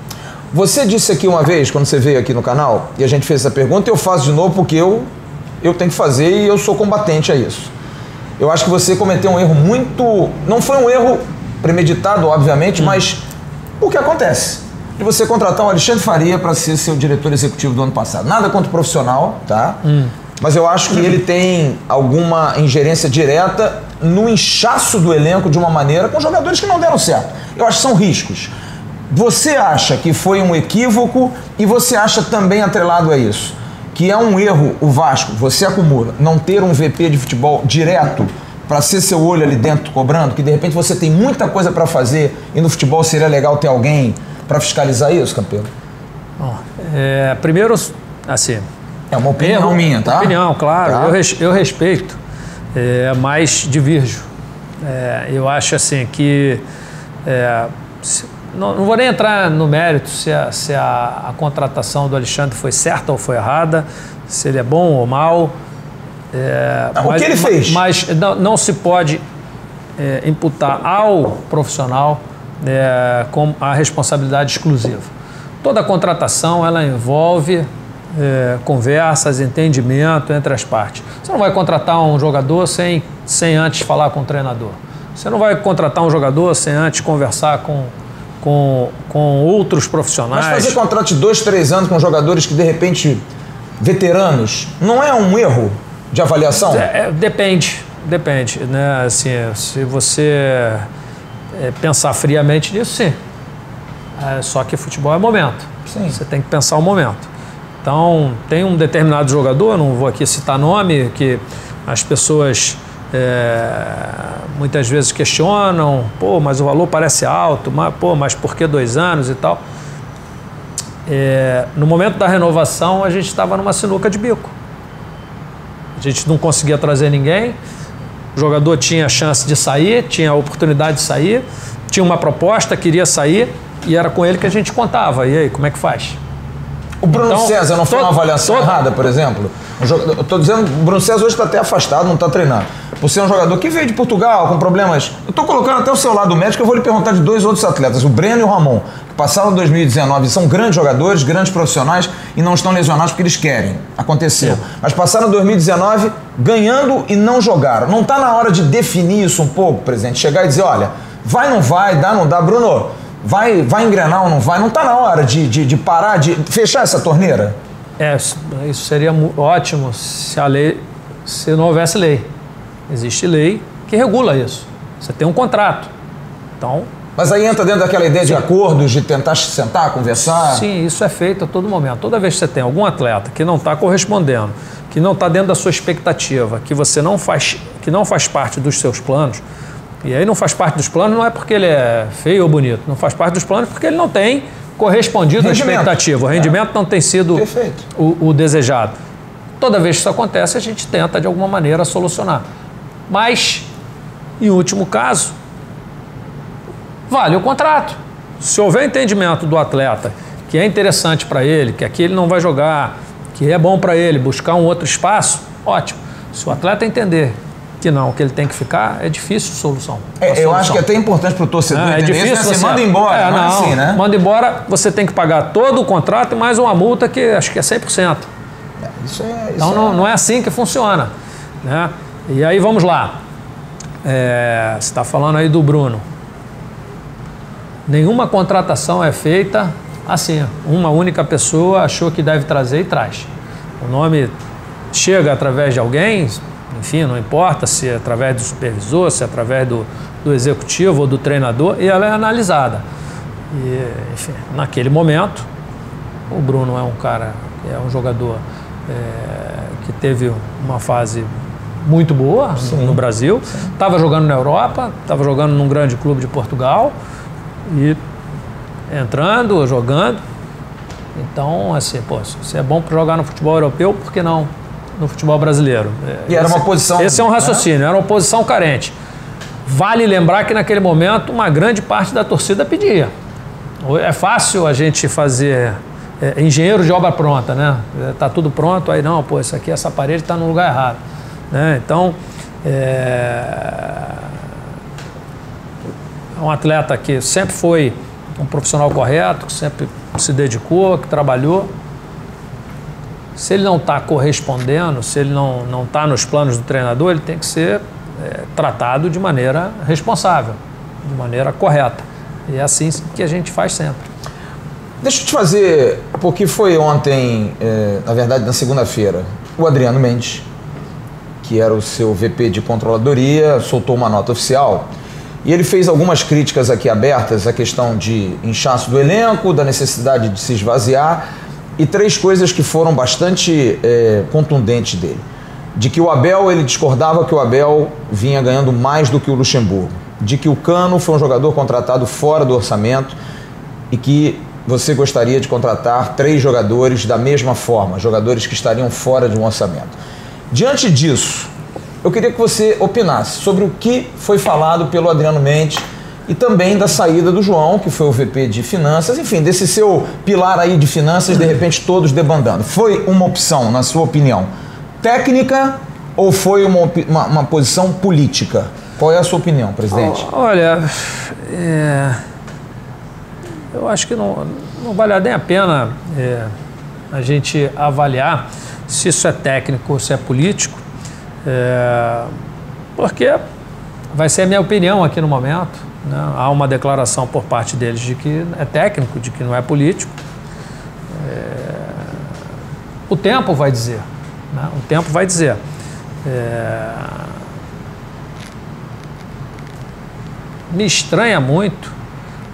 Você disse aqui uma vez, quando você veio aqui no canal, e a gente fez essa pergunta, eu faço de novo porque eu tenho que fazer e eu sou combatente a isso. Eu acho que você cometeu um erro muito... Não foi um erro premeditado, obviamente, mas o que acontece? De você contratar o Alexandre Faria para ser seu diretor executivo do ano passado. Nada contra o profissional, tá? Mas eu acho que ele tem alguma ingerência direta no inchaço do elenco de uma maneira com jogadores que não deram certo. Eu acho que são riscos. Você acha que foi um equívoco e você acha também atrelado a isso, que é um erro o Vasco, você acumula, não ter um VP de futebol direto para ser seu olho ali dentro cobrando, que de repente você tem muita coisa para fazer e no futebol seria legal ter alguém para fiscalizar isso, Campelo? Primeiro, assim... É uma opinião minha, tá? Opinião, claro. Tá. Eu respeito, mas divirjo. Eu acho assim que... Não vou nem entrar no mérito se a contratação do Alexandre foi certa ou foi errada, se ele é bom ou mal. O que ele fez? Mas não se pode imputar ao profissional com a responsabilidade exclusiva. Toda contratação ela envolve conversas, entendimento entre as partes. Você não vai contratar um jogador sem antes falar com o treinador. Você não vai contratar um jogador sem antes conversar com outros profissionais. Mas fazer contrato de 2, 3 anos com jogadores que de repente veteranos não é um erro de avaliação? Depende, né? Assim, se você pensar friamente nisso, sim. Só que futebol é momento. Sim. Você tem que pensar o momento. Então, tem um determinado jogador, não vou aqui citar nome, que as pessoas muitas vezes questionam, mas o valor parece alto, mas por que 2 anos e tal? No momento da renovação, a gente estava numa sinuca de bico. A gente não conseguia trazer ninguém O jogador tinha a chance de sair, tinha a oportunidade de sair, tinha uma proposta, queria sair, e era com ele que a gente contava. E aí, como é que faz? O Bruno César não foi uma avaliação errada, por exemplo? Eu estou dizendo, o Bruno César hoje está até afastado, não está treinando. Por ser um jogador que veio de Portugal com problemas. Eu estou colocando até o seu lado médico, eu vou lhe perguntar de dois outros atletas, o Breno e o Ramon, que passaram em 2019 e são grandes jogadores, grandes profissionais e não estão lesionados porque eles querem. Aconteceu. Mas passaram em 2019 ganhando e não jogaram. Não está na hora de definir isso um pouco, presidente? Chegar e dizer, olha, vai, não vai, dá, não dá. Bruno, vai engrenar ou não vai? Não está na hora de parar, de fechar essa torneira? Isso seria ótimo se não houvesse lei. Existe lei que regula isso. Você tem um contrato. Então, mas aí entra dentro daquela ideia de acordos, de tentar sentar, conversar? Sim, isso é feito a todo momento. Toda vez que você tem algum atleta que não está correspondendo, que não está dentro da sua expectativa, que você não faz, que não faz parte dos seus planos, e aí não faz parte dos planos não é porque ele é feio ou bonito, não faz parte dos planos porque ele não tem correspondido à expectativa. O rendimento não tem sido o desejado. Toda vez que isso acontece, a gente tenta, de alguma maneira, solucionar. Mas, em último caso, vale o contrato. Se houver entendimento do atleta que é interessante para ele, que aqui ele não vai jogar, que é bom para ele buscar um outro espaço, ótimo. Se o atleta entender que não, que ele tem que ficar, é difícil solução. Eu acho que é até importante para o torcedor entender difícil isso, né? Você manda embora, não é assim, né? Manda embora, você tem que pagar todo o contrato e mais uma multa que acho que é 100%. Então não é assim que funciona, né? E aí vamos lá. Você está falando aí do Bruno. Nenhuma contratação é feita assim. Uma única pessoa achou que deve trazer e traz. O nome chega através de alguém, enfim, não importa se é através do supervisor, se é através do executivo ou do treinador, e ela é analisada. E, enfim, naquele momento, o Bruno é um cara, é um jogador que teve uma fase muito boa no Brasil, estava jogando na Europa, estava jogando num grande clube de Portugal, e entrando, jogando. Então, assim, se é bom para jogar no futebol europeu, por que não no futebol brasileiro? E era uma posição... Esse é um raciocínio, era uma posição carente. Vale lembrar que naquele momento uma grande parte da torcida pedia. É fácil a gente fazer engenheiro de obra pronta, né? Tá tudo pronto, aí não, isso aqui, essa parede está no lugar errado, né? Então, é um atleta que sempre foi um profissional correto, que sempre se dedicou, que trabalhou. Se ele não está correspondendo, se ele não está nos planos do treinador, ele tem que ser tratado de maneira responsável, de maneira correta. E é assim que a gente faz sempre. Deixa eu te fazer, porque foi ontem, na verdade na segunda-feira, o Adriano Mendes, que era o seu VP de controladoria, soltou uma nota oficial e ele fez algumas críticas aqui abertas à questão de inchaço do elenco, da necessidade de se esvaziar e três coisas que foram bastante contundentes dele. De que o Abel, ele discordava que o Abel vinha ganhando mais do que o Luxemburgo. De que o Cano foi um jogador contratado fora do orçamento e que você gostaria de contratar 3 jogadores da mesma forma, jogadores que estariam fora de um orçamento. Diante disso, eu queria que você opinasse sobre o que foi falado pelo Adriano Mendes e também da saída do João, que foi o VP de Finanças, enfim, desse seu pilar aí de finanças, de repente todos debandando. Foi uma opção, na sua opinião, técnica ou foi uma posição política? Qual é a sua opinião, presidente? Olha, eu acho que não vale nem a pena a gente avaliar se isso é técnico ou se é político, porque vai ser a minha opinião aqui no momento, né? Há uma declaração por parte deles de que é técnico, de que não é político. O tempo vai dizer, né? O tempo vai dizer. Me estranha muito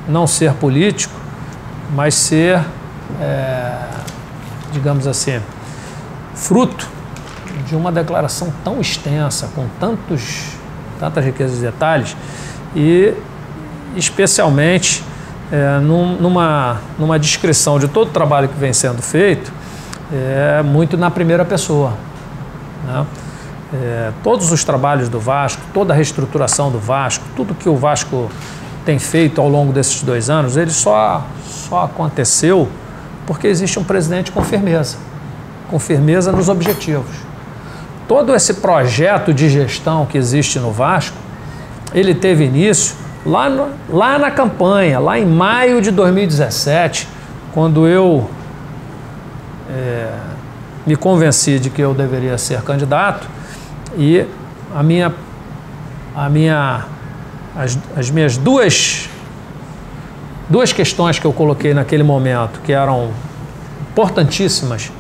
não ser político, mas ser, digamos assim, fruto de uma declaração tão extensa, com tantas riquezas de detalhes e especialmente numa descrição de todo o trabalho que vem sendo feito, muito na primeira pessoa, né? todos os trabalhos do Vasco, toda a reestruturação do Vasco, tudo que o Vasco tem feito ao longo desses 2 anos, ele só aconteceu porque existe um presidente com firmeza nos objetivos. Todo esse projeto de gestão que existe no Vasco, ele teve início lá na campanha, lá em maio de 2017, quando eu me convenci de que eu deveria ser candidato e as minhas duas questões que eu coloquei naquele momento, que eram importantíssimas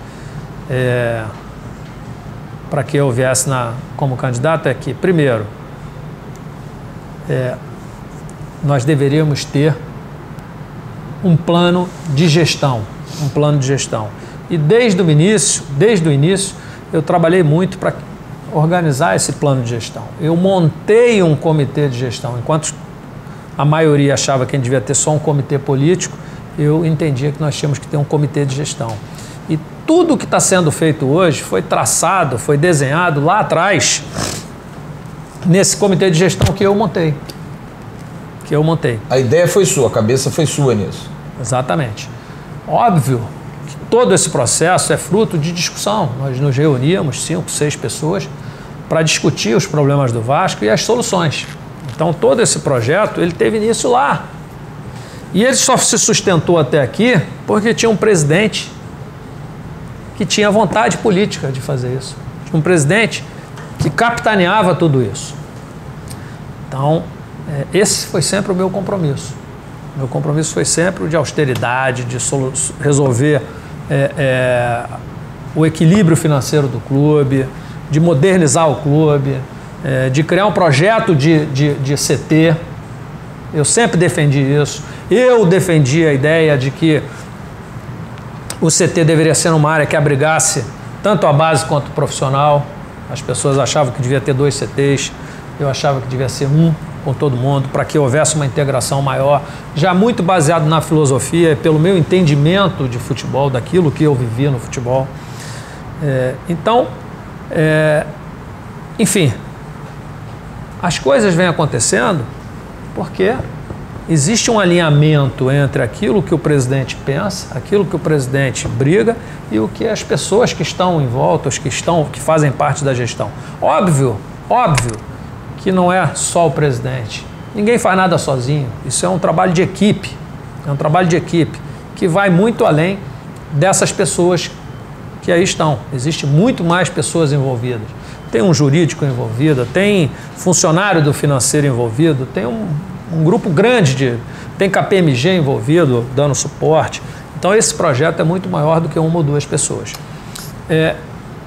para que eu viesse como candidato, é que, primeiro, nós deveríamos ter um plano de gestão. E desde o início, eu trabalhei muito para organizar esse plano de gestão. Eu montei um comitê de gestão. Enquanto a maioria achava que a gente devia ter só um comitê político, eu entendia que nós tínhamos que ter um comitê de gestão. E tudo que está sendo feito hoje foi traçado, foi desenhado lá atrás, nesse comitê de gestão que eu montei. A ideia foi sua, a cabeça foi sua nisso. Exatamente. Óbvio que todo esse processo é fruto de discussão. Nós nos reuníamos, 5, 6 pessoas, para discutir os problemas do Vasco e as soluções. Então, todo esse projeto, ele teve início lá. E ele só se sustentou até aqui porque tinha um presidente que tinha vontade política de fazer isso. Tinha um presidente que capitaneava tudo isso. Então, esse foi sempre o meu compromisso. Meu compromisso foi sempre o de austeridade, de resolver o equilíbrio financeiro do clube, de modernizar o clube, de criar um projeto de CT. Eu sempre defendi isso. Eu defendi a ideia de que o CT deveria ser uma área que abrigasse tanto a base quanto o profissional. As pessoas achavam que devia ter 2 CTs, eu achava que devia ser um com todo mundo, para que houvesse uma integração maior, já muito baseado na filosofia, pelo meu entendimento de futebol, daquilo que eu vivia no futebol. Enfim, as coisas vêm acontecendo porque existe um alinhamento entre aquilo que o presidente pensa, aquilo que o presidente briga e o que as pessoas que estão em volta, que fazem parte da gestão. Óbvio que não é só o presidente. Ninguém faz nada sozinho. Isso é um trabalho de equipe. É um trabalho de equipe que vai muito além dessas pessoas que aí estão. Existe muito mais pessoas envolvidas. Tem um jurídico envolvido, tem funcionário do financeiro envolvido, tem um grupo grande tem KPMG envolvido, dando suporte. Então esse projeto é muito maior do que 1 ou 2 pessoas.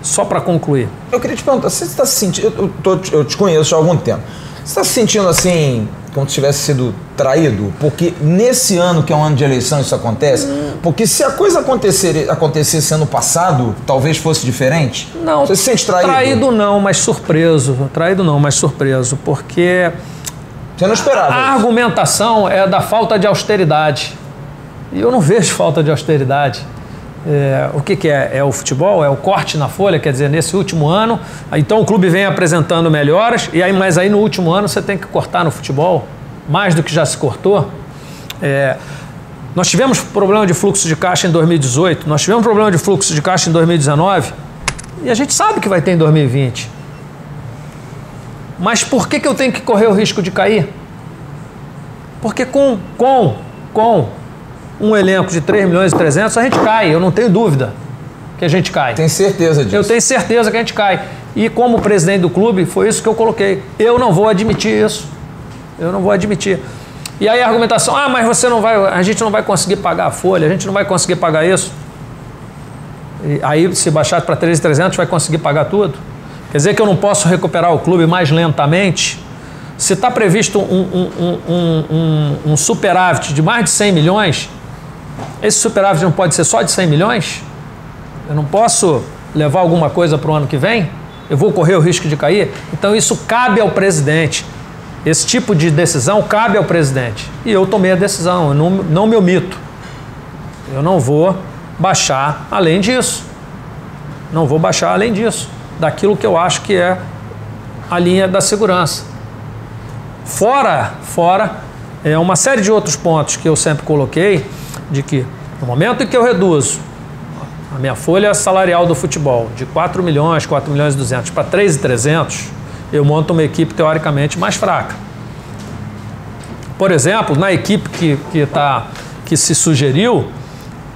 Só para concluir. Eu queria te perguntar, você está se sentindo, eu te conheço há algum tempo, você está se sentindo assim, como se tivesse sido traído? Porque nesse ano, que é um ano de eleição, isso acontece? Porque se a coisa acontecesse ano passado, talvez fosse diferente? Não, você se sente traído? Traído não, mas surpreso, porque você não esperava a argumentação é da falta de austeridade. E eu não vejo falta de austeridade. O que é? É o futebol? É o corte na folha? Quer dizer, nesse último ano, então o clube vem apresentando melhoras, mas aí no último ano você tem que cortar no futebol, mais do que já se cortou. Nós tivemos problema de fluxo de caixa em 2018, nós tivemos problema de fluxo de caixa em 2019, e a gente sabe que vai ter em 2020. Mas por que eu tenho que correr o risco de cair? Porque com um elenco de 3 milhões e 300, a gente cai, eu não tenho dúvida que a gente cai. Tem certeza disso? Eu tenho certeza que a gente cai. E como presidente do clube, foi isso que eu coloquei. Eu não vou admitir isso. Eu não vou admitir. E aí a argumentação, mas a gente não vai conseguir pagar a folha, a gente não vai conseguir pagar isso. E aí, se baixar para 3.300, vai conseguir pagar tudo? Quer dizer que eu não posso recuperar o clube mais lentamente? Se está previsto um superávit de mais de 100 milhões, esse superávit não pode ser só de 100 milhões? Eu não posso levar alguma coisa para o ano que vem? Eu vou correr o risco de cair? Então isso cabe ao presidente. Esse tipo de decisão cabe ao presidente. E eu tomei a decisão, eu não me omito. Eu não vou baixar além disso. Não vou baixar além disso. daquilo que eu acho que é a linha da segurança. Fora uma série de outros pontos que eu sempre coloquei, de que no momento em que eu reduzo a minha folha salarial do futebol de 4 milhões, 4 milhões e 200 para 3.300, eu monto uma equipe teoricamente mais fraca. Por exemplo, na equipe que se sugeriu,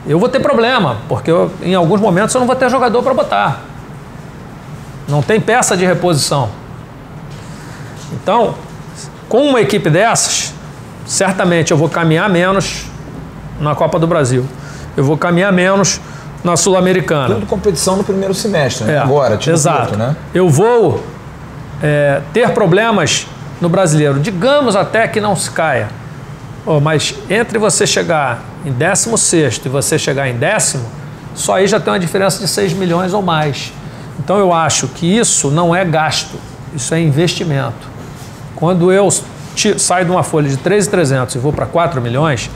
eu vou ter problema, porque em alguns momentos eu não vou ter jogador para botar. Não tem peça de reposição. Então, com uma equipe dessas, certamente eu vou caminhar menos na Copa do Brasil. Eu vou caminhar menos na Sul-Americana. Tudo competição no primeiro semestre, né? Agora, exato. Né? Eu vou ter problemas no Brasileiro. Digamos até que não se caia. Mas entre você chegar em 16º e você chegar em 10º, só aí já tem uma diferença de 6 milhões ou mais. Então eu acho que isso não é gasto, isso é investimento. Quando eu saio de uma folha de 3.300 e vou para 4 milhões,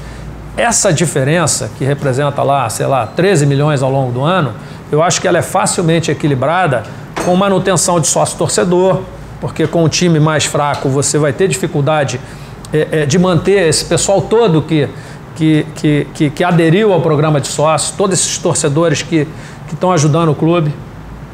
essa diferença, que representa lá, sei lá, 13 milhões ao longo do ano, eu acho que ela é facilmente equilibrada com manutenção de sócio-torcedor, porque com o time mais fraco você vai ter dificuldade de manter esse pessoal todo que aderiu ao programa de sócio, todos esses torcedores que estão ajudando o clube.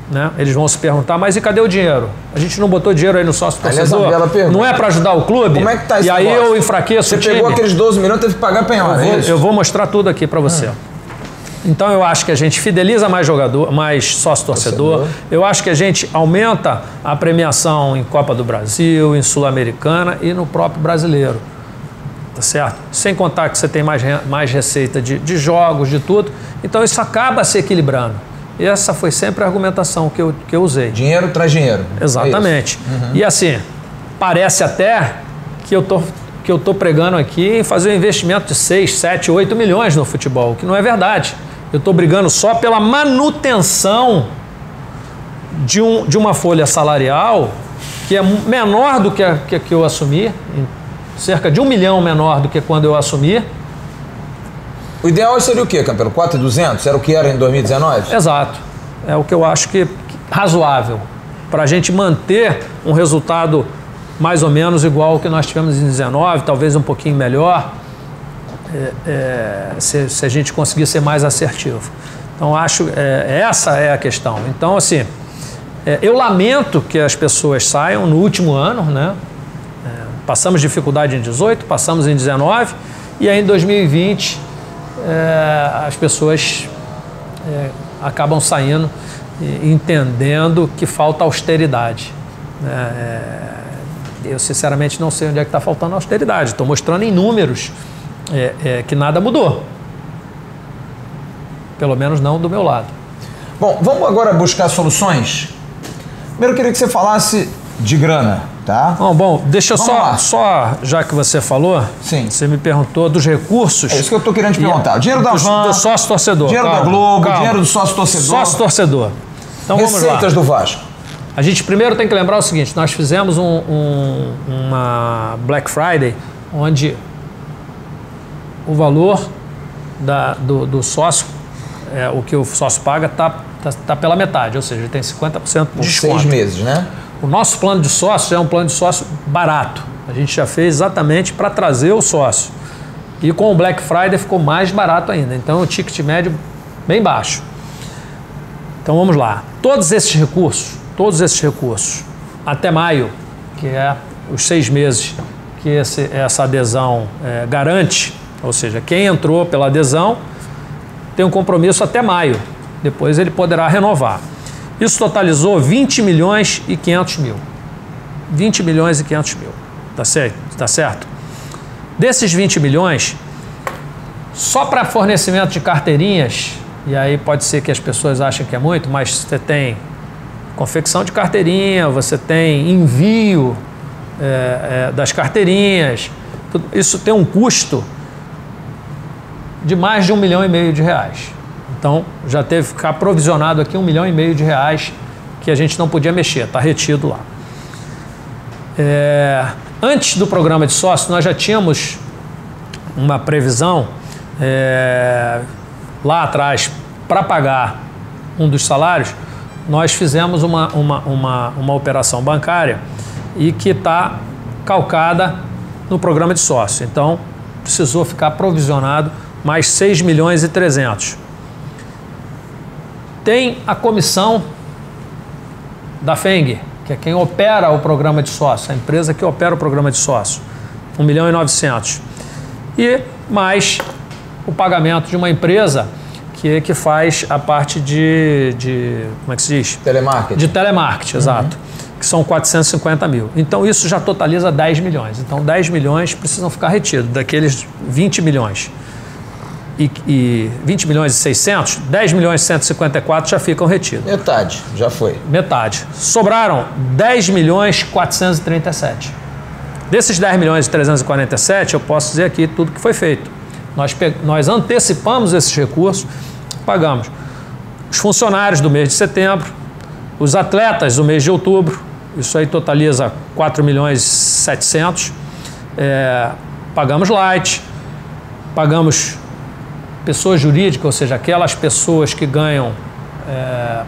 Né? Eles vão se perguntar, mas e cadê o dinheiro? A gente não botou dinheiro aí no sócio torcedor? Não é para ajudar o clube? Como é que tá esse negócio? E aí eu enfraqueço o time. Você pegou aqueles 12 milhões e teve que pagar penhora. Eu vou mostrar tudo aqui para você. Então eu acho que a gente fideliza mais jogador, mais sócio torcedor. Eu acho que a gente aumenta a premiação em Copa do Brasil, em Sul-Americana e no próprio brasileiro. Tá certo? Sem contar que você tem mais receita de jogos, de tudo. Então isso acaba se equilibrando. E essa foi sempre a argumentação que eu usei. Dinheiro traz dinheiro. Exatamente. E assim, parece até que eu tô pregando aqui em fazer um investimento de 6, 7, 8 milhões no futebol, o que não é verdade. Eu estou brigando só pela manutenção de uma folha salarial que é menor do que eu assumi, cerca de 1 milhão menor do que quando eu assumi. O ideal seria o quê, Campelo? 4.200? Era o que era em 2019? Exato. É o que eu acho que razoável para a gente manter um resultado mais ou menos igual ao que nós tivemos em 2019, talvez um pouquinho melhor, se a gente conseguir ser mais assertivo. Então, acho essa é a questão. Então, assim, eu lamento que as pessoas saiam no último ano, né? Passamos dificuldade em 18, passamos em 19 e aí em 2020 as pessoas acabam saindo entendendo que falta austeridade. Eu sinceramente não sei onde é que está faltando austeridade. Estou mostrando em números que nada mudou. Pelo menos não do meu lado. Bom, vamos agora buscar soluções? Primeiro eu queria que você falasse de grana, tá? Bom, deixa eu só, já que você falou, sim, você me perguntou dos recursos. É isso que eu estou querendo te perguntar. Dinheiro da Van, do sócio-torcedor. Dinheiro da Globo, dinheiro do sócio-torcedor. Sócio-torcedor. Então vamos lá. Receitas do Vasco. A gente primeiro tem que lembrar o seguinte, nós fizemos uma Black Friday, onde o valor do sócio, o que o sócio paga, tá pela metade, ou seja, ele tem 50% de desconto. 6 meses, né? O nosso plano de sócio é um plano de sócio barato. A gente já fez exatamente para trazer o sócio. E com o Black Friday ficou mais barato ainda. Então, o ticket médio bem baixo. Então, vamos lá. Todos esses recursos, até maio, que é os 6 meses que essa adesão garante, ou seja, quem entrou pela adesão tem um compromisso até maio. Depois ele poderá renovar. Isso totalizou 20 milhões e 500 mil. 20 milhões e 500 mil. Tá certo? Desses 20 milhões, só para fornecimento de carteirinhas, e aí pode ser que as pessoas achem que é muito, mas você tem confecção de carteirinha, você tem envio das carteirinhas, isso tem um custo de mais de R$1,5 milhão. Então, já teve que ficar provisionado aqui R$1,5 milhão que a gente não podia mexer, está retido lá. Antes do programa de sócio, nós já tínhamos uma previsão lá atrás para pagar um dos salários nós fizemos uma operação bancária e que está calcada no programa de sócio. Então, precisou ficar provisionado mais 6 milhões e 300. Tem a comissão da FENG, que é quem opera o programa de sócio, a empresa que opera o programa de sócio, 1 milhão e 900. E mais o pagamento de uma empresa que faz a parte de como é que se diz? Telemarketing. De telemarketing, exato. Que são 450 mil. Então isso já totaliza 10 milhões. Então 10 milhões precisam ficar retidos, daqueles 20 milhões. E 20 milhões e 600, 10 milhões e 154 já ficam retidos. Metade, já foi. Metade. Sobraram 10 milhões e 437. Desses 10 milhões e 347, eu posso dizer aqui tudo que foi feito. Nós antecipamos esses recursos, pagamos os funcionários do mês de setembro, os atletas do mês de outubro, isso aí totaliza 4 milhões e 700, pagamos light, pagamos pessoa jurídica, ou seja, aquelas pessoas que ganham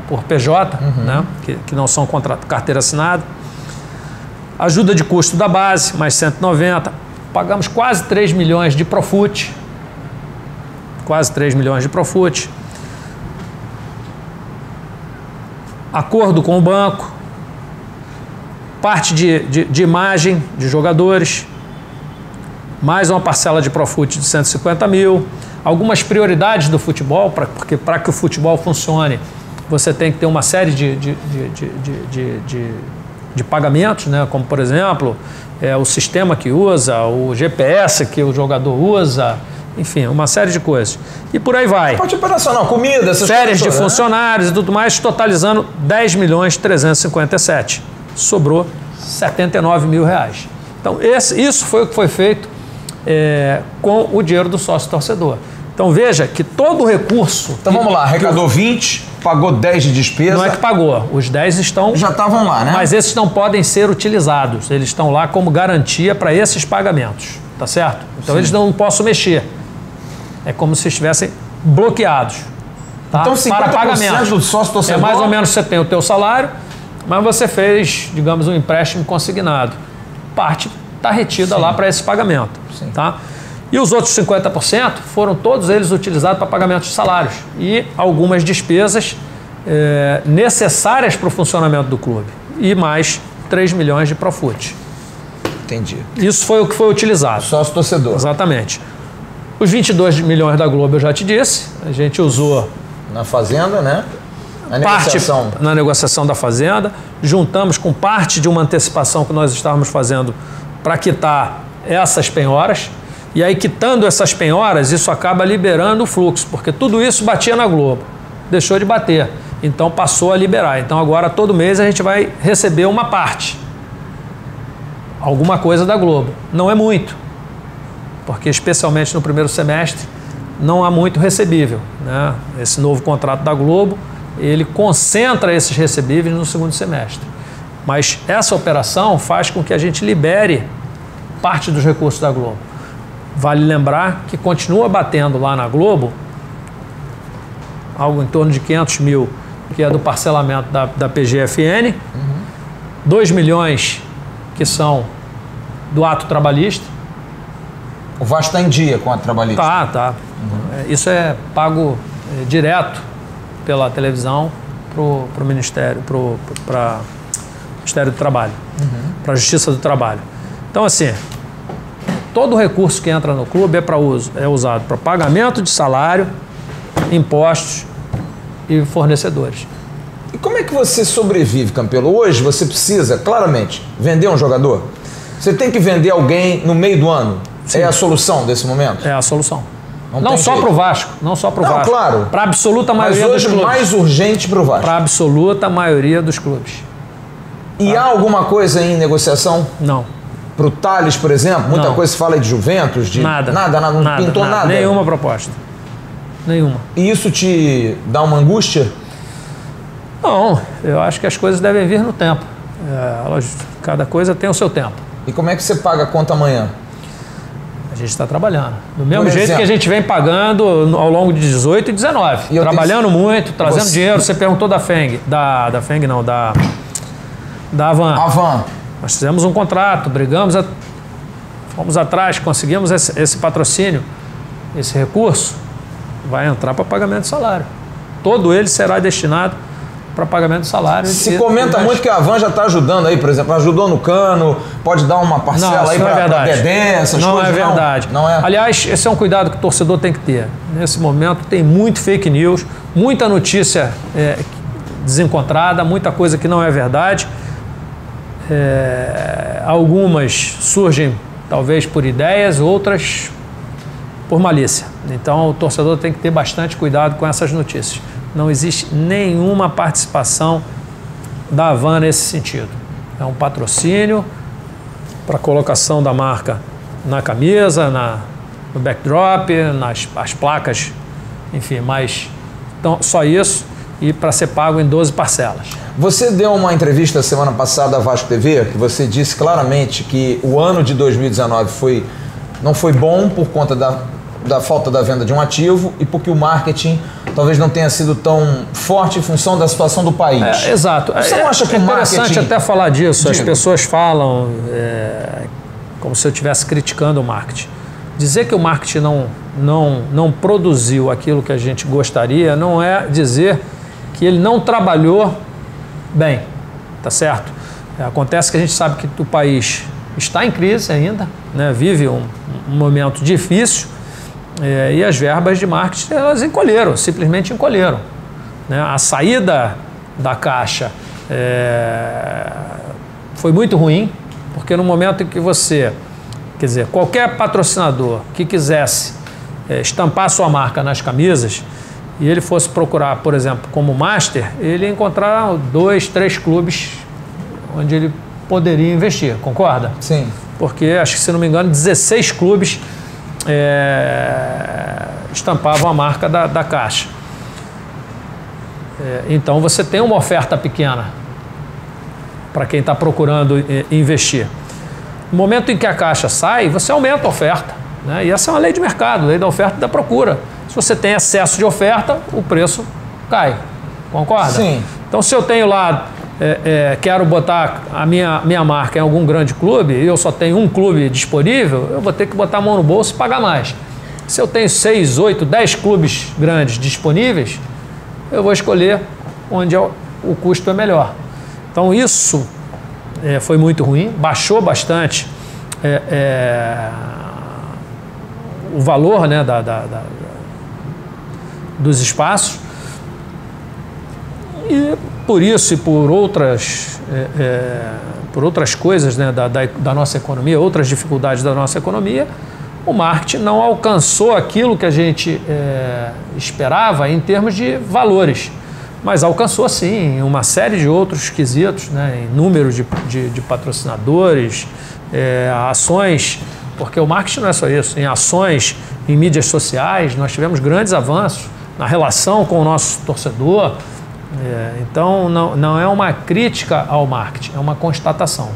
por PJ, né, que não são carteira assinada, ajuda de custo da base, mais 190, pagamos quase 3 milhões de Profut, acordo com o banco, parte de imagem de jogadores, mais uma parcela de Profut de 150 mil, algumas prioridades do futebol, porque para que o futebol funcione, você tem que ter uma série de pagamentos, né? Como, por exemplo, o sistema que usa, o GPS que o jogador usa, enfim, uma série de coisas. E por aí vai. Parte operacional, comida, essas férias coisas, de funcionários e tudo mais, totalizando 10 milhões e 357. Sobrou 79 mil reais. Então, isso foi o que foi feito com o dinheiro do sócio torcedor. Então veja que todo o recurso... Então vamos lá, arrecadou 20, pagou 10 de despesa... Não é que pagou, os 10 estão... Já estavam lá, né? Mas esses não podem ser utilizados, eles estão lá como garantia para esses pagamentos, tá certo? Então eles não possam mexer. É como se estivessem bloqueados. Tá? Então 50% para pagamento. do sócio torcedor... É mais ou menos você tem o teu salário, mas você fez, digamos, um empréstimo consignado. Parte está retida lá para esse pagamento. Sim. Tá? E os outros 50% foram todos eles utilizados para pagamento de salários e algumas despesas necessárias para o funcionamento do clube. E mais 3 milhões de Profut. Entendi. Isso foi o que foi utilizado. Sócio torcedor. Exatamente. Os 22 milhões da Globo eu já te disse. A gente usou... Na Fazenda, né? Negociação. Na negociação da Fazenda. Juntamos com parte de uma antecipação que nós estávamos fazendo para quitar essas penhoras. E aí, quitando essas penhoras, isso acaba liberando o fluxo, porque tudo isso batia na Globo. Deixou de bater. Então, passou a liberar. Então, agora, todo mês, a gente vai receber uma parte. Alguma coisa da Globo. Não é muito, porque, especialmente no primeiro semestre, não há muito recebível, né? Esse novo contrato da Globo, ele concentra esses recebíveis no segundo semestre. Mas essa operação faz com que a gente libere parte dos recursos da Globo. Vale lembrar que continua batendo lá na Globo algo em torno de 500 mil, que é do parcelamento da PGFN, 2 milhões que são do ato trabalhista. O Vasco está em dia com a trabalhista? Tá. Isso é pago direto pela televisão para o Ministério, para o Ministério do Trabalho, para a Justiça do Trabalho. Então, assim, todo o recurso que entra no clube é usado para pagamento de salário, impostos e fornecedores. E como é que você sobrevive, Campelo? Hoje você precisa, claramente, vender um jogador? Você tem que vender alguém no meio do ano? Sim. É a solução desse momento? É a solução. Não só para o Vasco, não só para o Vasco. Claro. Para a absoluta maioria dos clubes. Mas hoje mais urgente para o Vasco. Para a absoluta maioria dos clubes. E há alguma coisa em negociação? Não. Para o Tales, por exemplo? Muita coisa se fala de Juventus, de... Nada. Não pintou nada. Nenhuma proposta. Nenhuma. E isso te dá uma angústia? Não, eu acho que as coisas devem vir no tempo. Cada coisa tem o seu tempo. E como é que você paga a conta amanhã? A gente está trabalhando. Do mesmo jeito que a gente vem pagando ao longo de 18 e 19. Trabalhando muito, trazendo dinheiro. Você perguntou da FENG. Da FENG não, da Avan. Avan. Nós fizemos um contrato, brigamos, fomos atrás, conseguimos esse patrocínio, esse recurso, vai entrar para pagamento de salário. Todo ele será destinado para pagamento de salário. Se comenta muito que a Avan já está ajudando aí, por exemplo, ajudou no Cano, pode dar uma parcela aí para Dedé, essas coisas. Não é verdade. Não é. Aliás, esse é um cuidado que o torcedor tem que ter. Nesse momento tem muito fake news, muita notícia desencontrada, muita coisa que não é verdade. Algumas surgem talvez por ideias, outras por malícia. Então o torcedor tem que ter bastante cuidado com essas notícias. Não existe nenhuma participação da Avan nesse sentido. É um patrocínio para colocação da marca na camisa, no backdrop, as placas, enfim, mas então, só isso e para ser pago em 12 parcelas. Você deu uma entrevista semana passada à Vasco TV, que você disse claramente que o ano de 2019 não foi bom por conta da falta da venda de um ativo e porque o marketing talvez não tenha sido tão forte em função da situação do país. Exato. Você não acha que o marketing... É interessante até falar disso. As pessoas falam como se eu estivesse criticando o marketing. Dizer que o marketing não produziu aquilo que a gente gostaria não é dizer que ele não trabalhou bem, tá certo? Acontece que a gente sabe que o país está em crise ainda, né? Vive um momento difícil e as verbas de marketing elas encolheram, simplesmente encolheram, né? A saída da Caixa foi muito ruim, porque no momento em que você, quer dizer, qualquer patrocinador que quisesse estampar sua marca nas camisas e ele fosse procurar, por exemplo, como Master, ele ia encontrar 2, 3 clubes onde ele poderia investir, concorda? Sim. Porque, acho que se não me engano, 16 clubes estampavam a marca da Caixa. Então você tem uma oferta pequena para quem está procurando investir. No momento em que a Caixa sai, você aumenta a oferta, né? E essa é uma lei de mercado, lei da oferta e da procura. Se você tem excesso de oferta, o preço cai. Concorda? Sim. Então, se eu tenho lá, quero botar a minha marca em algum grande clube e eu só tenho um clube disponível, eu vou ter que botar a mão no bolso e pagar mais. Se eu tenho 6, 8, 10 clubes grandes disponíveis, eu vou escolher onde o custo é melhor. Então, isso foi muito ruim, baixou bastante o valor, né, dos espaços, e por isso e por outras coisas, né, da nossa economia, outras dificuldades da nossa economia, o marketing não alcançou aquilo que a gente esperava em termos de valores, mas alcançou sim uma série de outros quesitos, né, em número de patrocinadores, ações, porque o marketing não é só isso, em ações, em mídias sociais, nós tivemos grandes avanços na relação com o nosso torcedor. Então, não é uma crítica ao marketing, é uma constatação.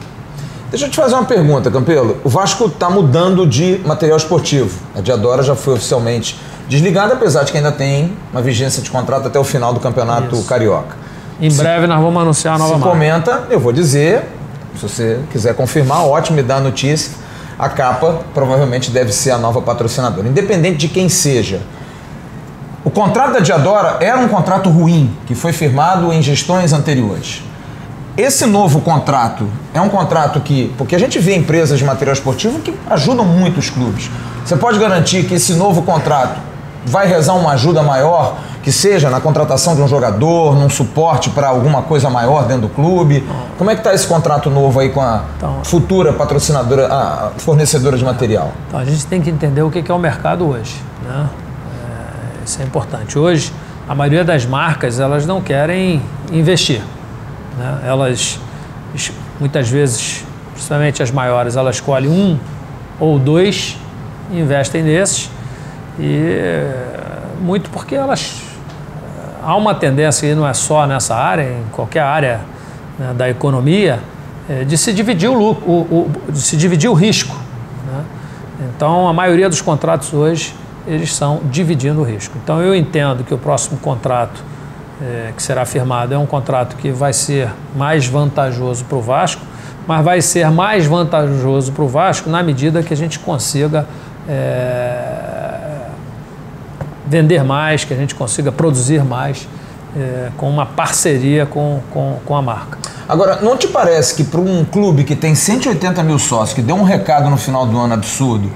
Deixa eu te fazer uma pergunta, Campelo. O Vasco está mudando de material esportivo. A Diadora já foi oficialmente desligada, apesar de que ainda tem uma vigência de contrato até o final do Campeonato Carioca. Em breve nós vamos anunciar a nova marca. Comenta, eu vou dizer, se você quiser confirmar, ótimo, me dá a notícia. A capa provavelmente deve ser a nova patrocinadora, independente de quem seja. O contrato da Diadora era um contrato ruim, que foi firmado em gestões anteriores. Esse novo contrato é um contrato porque a gente vê empresas de material esportivo que ajudam muito os clubes. Você pode garantir que esse novo contrato vai rezar uma ajuda maior, que seja na contratação de um jogador, num suporte para alguma coisa maior dentro do clube? Como é que está esse contrato novo aí com a futura patrocinadora, a fornecedora de material? Então, a gente tem que entender o que é o mercado hoje, né? Isso é importante. Hoje, a maioria das marcas, elas não querem investir, né? Elas, muitas vezes, principalmente as maiores, elas escolhem 1 ou 2 e investem nesses. E muito porque há uma tendência, e não é só nessa área, em qualquer área, né, da economia, de se dividir de se dividir o risco, né? Então, a maioria dos contratos hoje, eles são dividindo o risco. Então, eu entendo que o próximo contrato que será firmado é um contrato que vai ser mais vantajoso para o Vasco, mas vai ser mais vantajoso para o Vasco na medida que a gente consiga vender mais, que a gente consiga produzir mais com uma parceria com a marca. Agora, não te parece que para um clube que tem 180 mil sócios, que deu um recado no final do ano absurdo,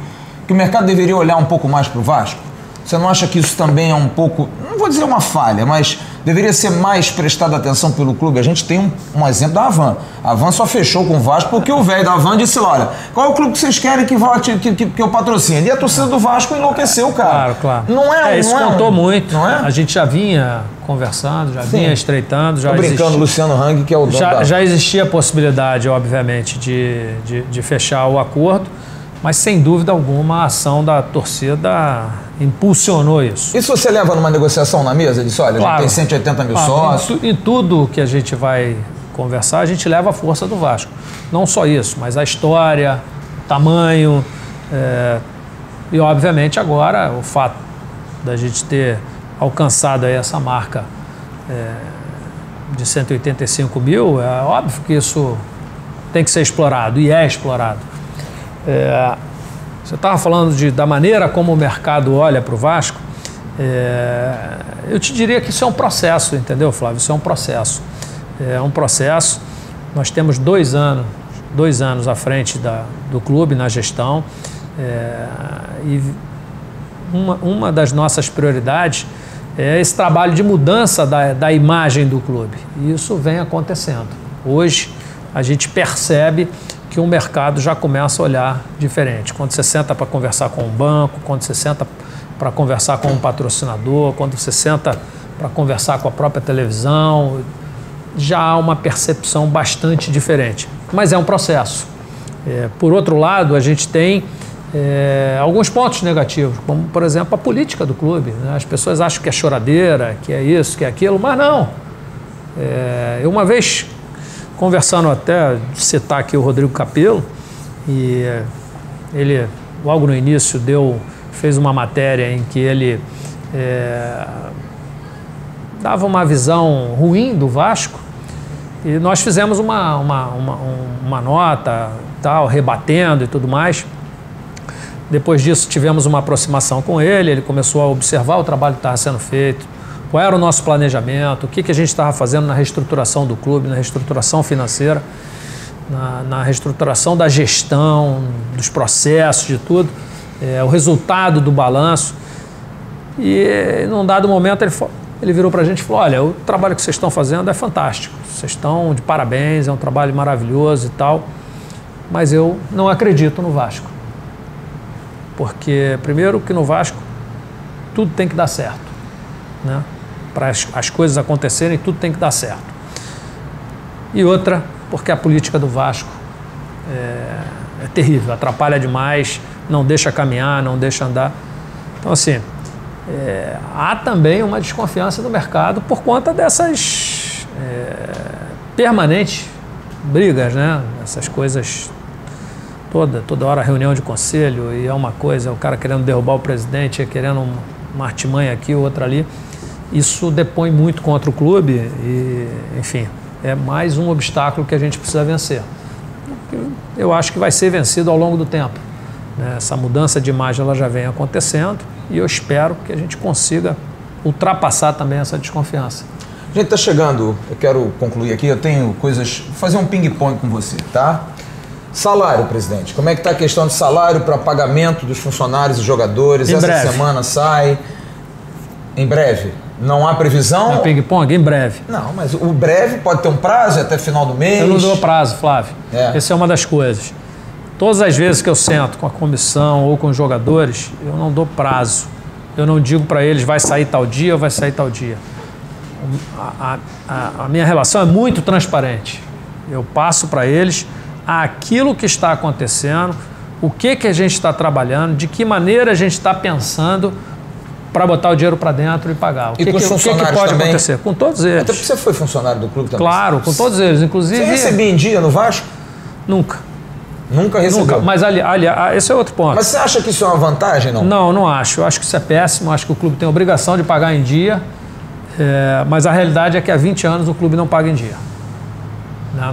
que o mercado deveria olhar um pouco mais para o Vasco? Você não acha que isso também é um pouco, não vou dizer uma falha, mas deveria ser mais prestada atenção pelo clube? A gente tem um exemplo da Havan. A Havan só fechou com o Vasco porque o velho da Havan disse, olha, qual é o clube que vocês querem que eu patrocine? E a torcida do Vasco enlouqueceu, cara. Claro. Não é, isso não contou muito. Não é? A gente já vinha conversando, já vinha estreitando. Já brincando, Luciano Hang, que é o dono já existia a possibilidade, obviamente, de fechar o acordo, mas sem dúvida alguma a ação da torcida impulsionou isso. Isso você leva numa negociação na mesa? Disse, olha, claro, a gente tem 180 mil sócios. Em tudo que a gente vai conversar, a gente leva a força do Vasco. Não só isso, mas a história, o tamanho e, obviamente, agora o fato da gente ter alcançado aí essa marca de 185 mil, é óbvio que isso tem que ser explorado e é explorado. Você estava falando da maneira como o mercado olha para o Vasco. Eu te diria que isso é um processo, entendeu, Flávio? Isso é um processo. É um processo. Nós temos 2 anos à frente do clube na gestão. E uma das nossas prioridades é esse trabalho de mudança da imagem do clube. E isso vem acontecendo. Hoje a gente percebe que o mercado já começa a olhar diferente. Quando você senta para conversar com um banco, quando você senta para conversar com um patrocinador, quando você senta para conversar com a própria televisão, já há uma percepção bastante diferente. Mas é um processo. Por outro lado, a gente tem alguns pontos negativos, como, por exemplo, a política do clube. Né? As pessoas acham que é choradeira, que é isso, que é aquilo, mas não. Eu uma vez, conversando até, citar aqui o Rodrigo Capello, e ele, logo no início, fez uma matéria em que ele dava uma visão ruim do Vasco, e nós fizemos uma nota, tal, rebatendo e tudo mais. Depois disso, tivemos uma aproximação com ele, ele começou a observar o trabalho que estava sendo feito, qual era o nosso planejamento, o que a gente estava fazendo na reestruturação do clube, na reestruturação financeira, na reestruturação da gestão, dos processos, de tudo, o resultado do balanço. E, num dado momento, ele virou para a gente e falou, olha, o trabalho que vocês estão fazendo é fantástico, vocês estão de parabéns, é um trabalho maravilhoso e tal, mas eu não acredito no Vasco. Porque, primeiro, que no Vasco tudo tem que dar certo, né? Para as coisas acontecerem, tudo tem que dar certo. E outra, porque a política do Vasco é terrível, atrapalha demais, não deixa caminhar, não deixa andar. Então, assim, há também uma desconfiança do mercado por conta dessas permanentes brigas, né? Essas coisas, toda hora reunião de conselho, e é uma coisa, o cara querendo derrubar o presidente, querendo uma artimanha aqui, outra ali. Isso depõe muito contra o clube e, enfim, é mais um obstáculo que a gente precisa vencer. Eu acho que vai ser vencido ao longo do tempo, né? Essa mudança de imagem ela já vem acontecendo e eu espero que a gente consiga ultrapassar também essa desconfiança. A gente está chegando, eu quero concluir aqui, eu tenho coisas, vou fazer um ping-pong com você, tá? Salário, presidente, como é que está a questão de salário para pagamento dos funcionários e jogadores? Essa semana sai, em breve. Não há previsão? É ping-pong? Em breve. Não, mas o breve pode ter um prazo até final do mês? Eu não dou prazo, Flávio. Essa é uma das coisas. Todas as vezes que eu sento com a comissão ou com os jogadores, eu não dou prazo. Eu não digo para eles vai sair tal dia ou vai sair tal dia. A minha relação é muito transparente. Eu passo para eles aquilo que está acontecendo, o que a gente está trabalhando, de que maneira a gente está pensando para botar o dinheiro para dentro e pagar. O que pode acontecer? Com todos eles. Até porque você foi funcionário do clube também. Claro, com todos eles. Inclusive... Você recebia em dia no Vasco? Nunca. Nunca recebeu? Nunca, mas esse é outro ponto. Mas você acha que isso é uma vantagem, não? Não, não acho. Eu acho que isso é péssimo. Eu acho que o clube tem a obrigação de pagar em dia. Mas a realidade é que há 20 anos o clube não paga em dia.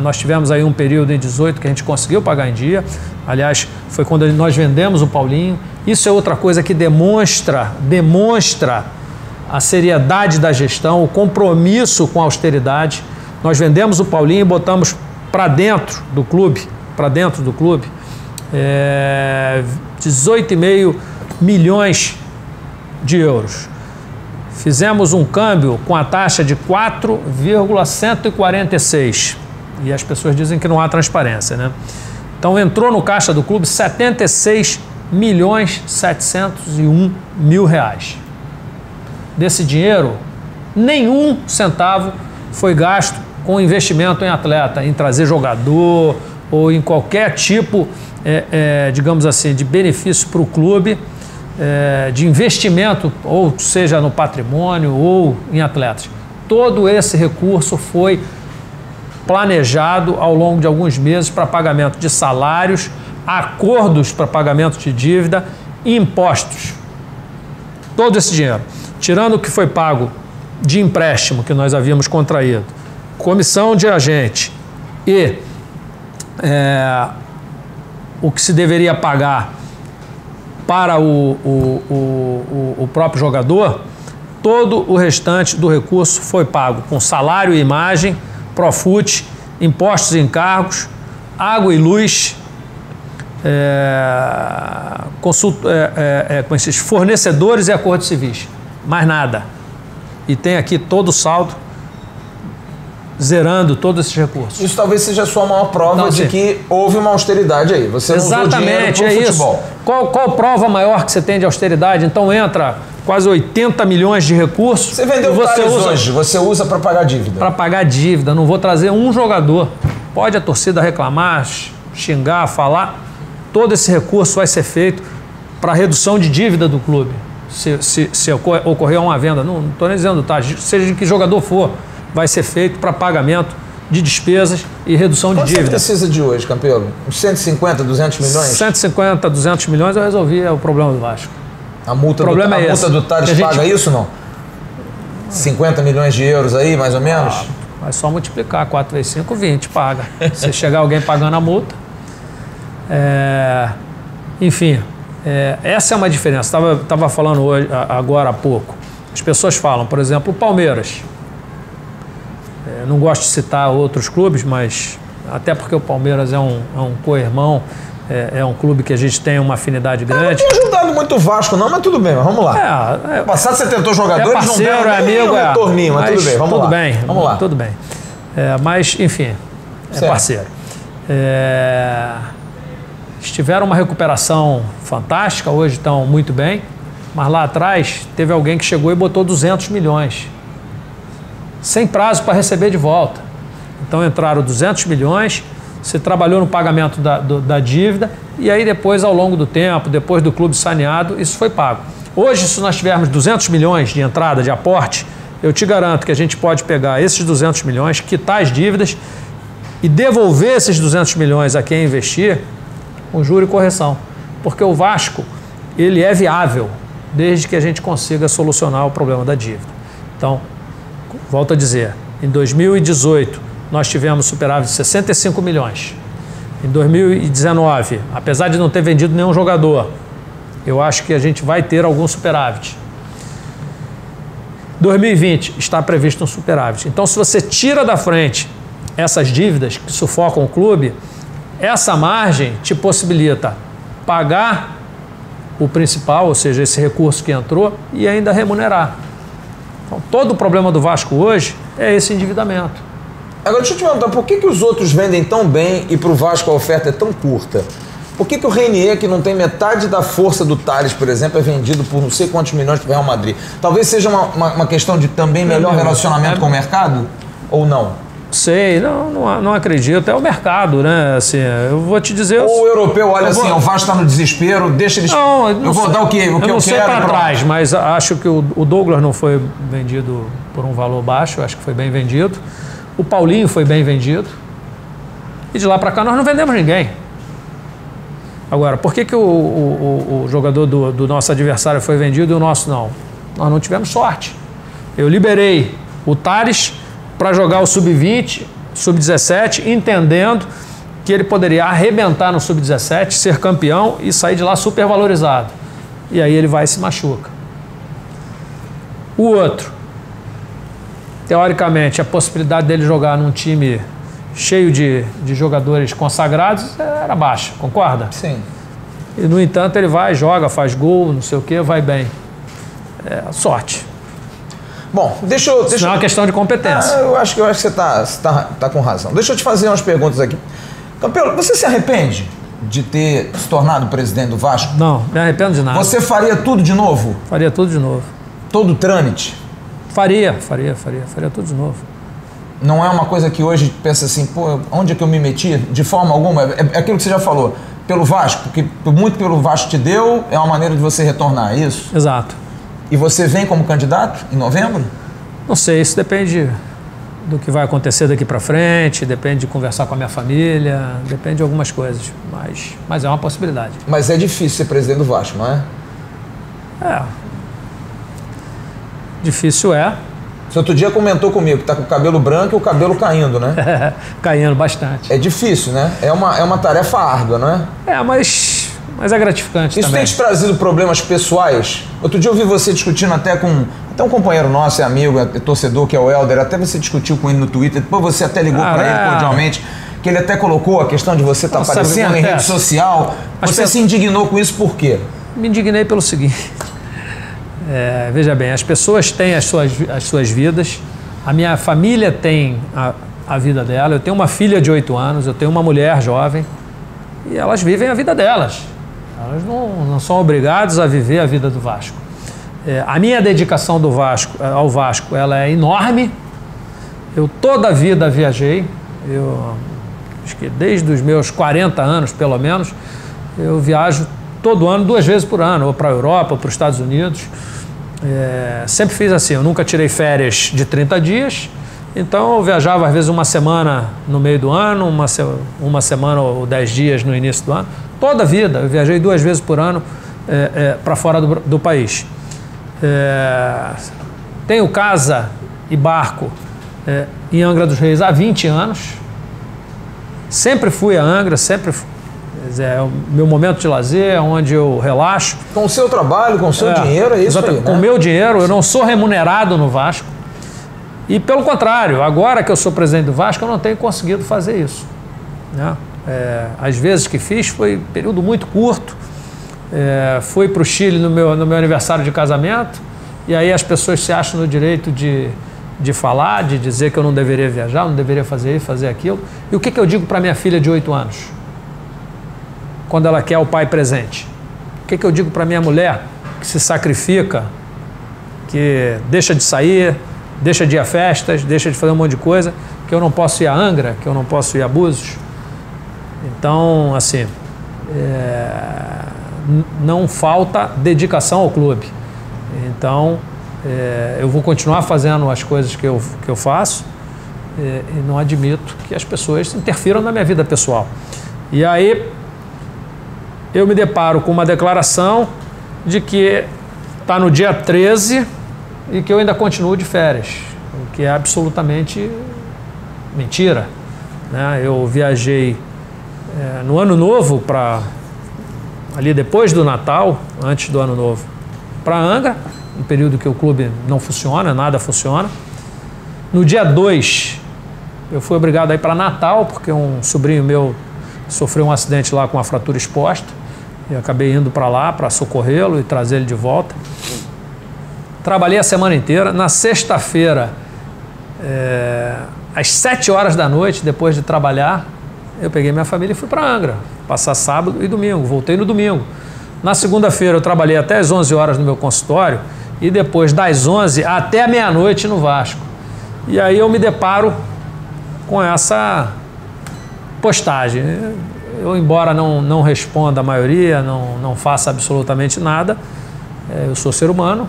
Nós tivemos aí um período em 18 que a gente conseguiu pagar em dia. Aliás, foi quando nós vendemos o Paulinho. Isso é outra coisa que demonstra a seriedade da gestão, o compromisso com a austeridade. Nós vendemos o Paulinho e botamos para dentro do clube, 18,5 milhões de euros. Fizemos um câmbio com a taxa de 4,146. E as pessoas dizem que não há transparência, né? Então entrou no caixa do clube 76.701.000 reais. Desse dinheiro, nenhum centavo foi gasto com investimento em atleta, em trazer jogador ou em qualquer tipo, digamos assim, de benefício para o clube, de investimento, ou seja, no patrimônio ou em atletas. Todo esse recurso foi planejado ao longo de alguns meses para pagamento de salários, acordos para pagamento de dívida e impostos. Todo esse dinheiro, tirando o que foi pago de empréstimo que nós havíamos contraído, comissão de agente e o que se deveria pagar para o próprio jogador, todo o restante do recurso foi pago com salário e imagem, Profut, impostos e encargos, água e luz, fornecedores e acordos civis. Mais nada. E tem aqui todo o saldo, zerando todos esses recursos. Isso talvez seja a sua maior prova de que houve uma austeridade aí. Você não usou dinheiro pro futebol. Isso. Qual prova maior que você tem de austeridade? Então entra quase 80 milhões de recursos. Você vendeu o Thales hoje, você usa para pagar dívida. Para pagar dívida. Não vou trazer um jogador. Pode a torcida reclamar, xingar, falar. Todo esse recurso vai ser feito para redução de dívida do clube. Se ocorrer uma venda, não estou nem dizendo, tá? Seja de que jogador for, vai ser feito para pagamento de despesas e redução de dívida. Você precisa de hoje, Campelo? Uns 150, 200 milhões? 150, 200 milhões eu resolvi o problema do Vasco. A multa do Thales paga isso, não? 50 milhões de euros aí, mais ou menos? Vai só multiplicar, 4 vezes 5, 20, paga. Se chegar alguém pagando a multa. Enfim, essa é uma diferença. Estava falando hoje, agora há pouco. As pessoas falam, por exemplo, o Palmeiras. Não gosto de citar outros clubes, mas até porque o Palmeiras é um co-irmão, é um clube que a gente tem uma afinidade grande. Não tenho ajudado muito o Vasco não, mas tudo bem, mas vamos lá. Passado você tentou jogadores, parceiro, não deram amigo, um retorninho, mas tudo bem, vamos lá. Vamos lá. Tudo bem. Mas, enfim, parceiro. Tiveram uma recuperação fantástica, hoje estão muito bem, mas lá atrás teve alguém que chegou e botou 200 milhões. Sem prazo para receber de volta. Então entraram 200 milhões, você trabalhou no pagamento da dívida e aí depois, ao longo do tempo, depois do clube saneado, isso foi pago. Hoje, se nós tivermos 200 milhões de entrada, de aporte, eu te garanto que a gente pode pegar esses 200 milhões, quitar as dívidas e devolver esses 200 milhões a quem investir com juro e correção. Porque o Vasco, ele é viável desde que a gente consiga solucionar o problema da dívida. Então, volto a dizer, em 2018 nós tivemos superávit de 65 milhões. Em 2019, apesar de não ter vendido nenhum jogador, eu acho que a gente vai ter algum superávit. 2020 está previsto um superávit. Então, se você tira da frente essas dívidas que sufocam o clube, essa margem te possibilita pagar o principal, ou seja, esse recurso que entrou, e ainda remunerar. Então, todo o problema do Vasco hoje é esse endividamento. Agora, deixa eu te perguntar, por que os outros vendem tão bem e para o Vasco a oferta é tão curta? Por que o Reinier, que não tem metade da força do Thales, por exemplo, é vendido por não sei quantos milhões para o Real Madrid? Talvez seja uma questão de também melhor relacionamento com o mercado? Ou não? Sei, não acredito. É o mercado, né? Assim, eu vou te dizer... Ou o europeu olha assim, o Vasco está no desespero, deixa eles... eu vou dar o que eu quero. Eu não sei para trás, mas acho que o Douglas não foi vendido por um valor baixo, acho que foi bem vendido. O Paulinho foi bem vendido. E de lá para cá nós não vendemos ninguém. Agora, por que o jogador do nosso adversário foi vendido e o nosso não? Nós não tivemos sorte. Eu liberei o Tales para jogar o Sub-20, Sub-17, entendendo que ele poderia arrebentar no Sub-17, ser campeão e sair de lá super valorizado. E aí ele vai e se machuca. O outro, teoricamente, a possibilidade dele jogar num time cheio de jogadores consagrados era baixa, concorda? Sim. E, no entanto, ele vai, joga, faz gol, não sei o quê, vai bem. Sorte. Bom, deixa eu... Isso não é uma questão de competência. Eu acho que você tá com razão. Deixa eu te fazer umas perguntas aqui. Campelo, você se arrepende de ter se tornado presidente do Vasco? Não, me arrependo de nada. Você faria tudo de novo? Faria tudo de novo. Todo o trâmite? Faria tudo de novo. Não é uma coisa que hoje pensa assim, pô, onde é que eu me meti? De forma alguma, é aquilo que você já falou, pelo Vasco, porque muito pelo Vasco te deu, é uma maneira de você retornar, é isso? Exato. E você vem como candidato em novembro? Não sei, isso depende do que vai acontecer daqui para frente, depende de conversar com a minha família, depende de algumas coisas, mas é uma possibilidade. Mas é difícil ser presidente do Vasco, não é? Difícil é. Você outro dia comentou comigo que tá com o cabelo branco e o cabelo caindo, né? Caindo bastante. É difícil, né? É uma tarefa árdua, não é? Mas é gratificante Isso também. tem te trazido problemas pessoais? Outro dia eu vi você discutindo até com um companheiro nosso, é amigo, é torcedor, que é o Helder, até você discutiu com ele no Twitter, depois você até ligou para ele cordialmente, que ele até colocou a questão de você estar aparecendo em rede social. Você se indignou com isso por quê? Me indignei pelo seguinte... veja bem, as pessoas têm as suas vidas, a minha família tem a vida dela, eu tenho uma filha de 8 anos, eu tenho uma mulher jovem e elas vivem a vida delas. Elas não são obrigadas a viver a vida do Vasco. A minha dedicação ao Vasco ela é enorme. Eu toda a vida viajei, acho que desde os meus 40 anos pelo menos, eu viajo todo ano, 2 vezes por ano, ou para a Europa, ou para os Estados Unidos. Sempre fiz assim, eu nunca tirei férias de 30 dias, então eu viajava às vezes uma semana no meio do ano, uma semana ou 10 dias no início do ano. Toda a vida, eu viajei 2 vezes por ano para fora do país. Tenho casa e barco em Angra dos Reis há 20 anos, sempre fui a Angra, é o meu momento de lazer, onde eu relaxo. Com o seu trabalho, com o seu dinheiro, é isso aí, né? Com o meu dinheiro, eu não sou remunerado no Vasco. E pelo contrário, agora que eu sou presidente do Vasco, eu não tenho conseguido fazer isso, né? As vezes que fiz foi um período muito curto. Fui para o Chile no meu aniversário de casamento, e aí as pessoas se acham no direito de falar, de dizer que eu não deveria viajar, não deveria fazer isso, fazer aquilo. E o que eu digo para minha filha de 8 anos? Quando ela quer o pai presente? O que eu digo para minha mulher que se sacrifica, que deixa de sair, deixa de ir a festas, deixa de fazer um monte de coisa, que eu não posso ir a Angra, que eu não posso ir a Búzios? Então, assim, não falta dedicação ao clube. Então, eu vou continuar fazendo as coisas que eu faço e não admito que as pessoas interfiram na minha vida pessoal. E aí eu me deparo com uma declaração de que está no dia 13 e que eu ainda continuo de férias, o que é absolutamente mentira, né? Eu viajei no Ano Novo, ali depois do Natal, antes do Ano Novo, para Angra, um período que o clube não funciona, nada funciona. No dia 2, eu fui obrigado a ir para Natal, porque um sobrinho meu sofreu um acidente lá com uma fratura exposta. E acabei indo para lá para socorrê-lo e trazer ele de volta. Trabalhei a semana inteira. Na sexta-feira, às 7 horas da noite, depois de trabalhar, eu peguei minha família e fui para Angra, passar sábado e domingo. Voltei no domingo. Na segunda-feira eu trabalhei até às 11 horas no meu consultório e depois das 11 até a meia-noite no Vasco. E aí eu me deparo com essa postagem. Eu, embora não responda a maioria, não faça absolutamente nada, eu sou ser humano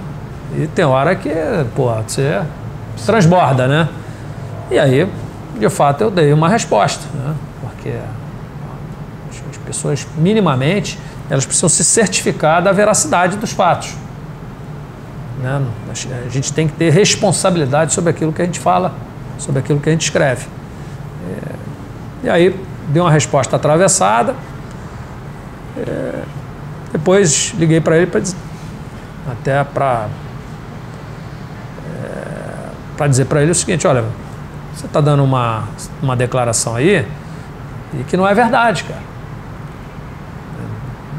e tem hora que, você transborda, né? E aí, de fato, eu dei uma resposta, né? Porque As pessoas, minimamente, elas precisam se certificar da veracidade dos fatos. Né? A gente tem que ter responsabilidade sobre aquilo que a gente fala, sobre aquilo que a gente escreve. E aí, dei uma resposta atravessada. Depois, liguei para ele até para dizer para ele o seguinte: olha, você está dando uma declaração aí e que não é verdade, cara.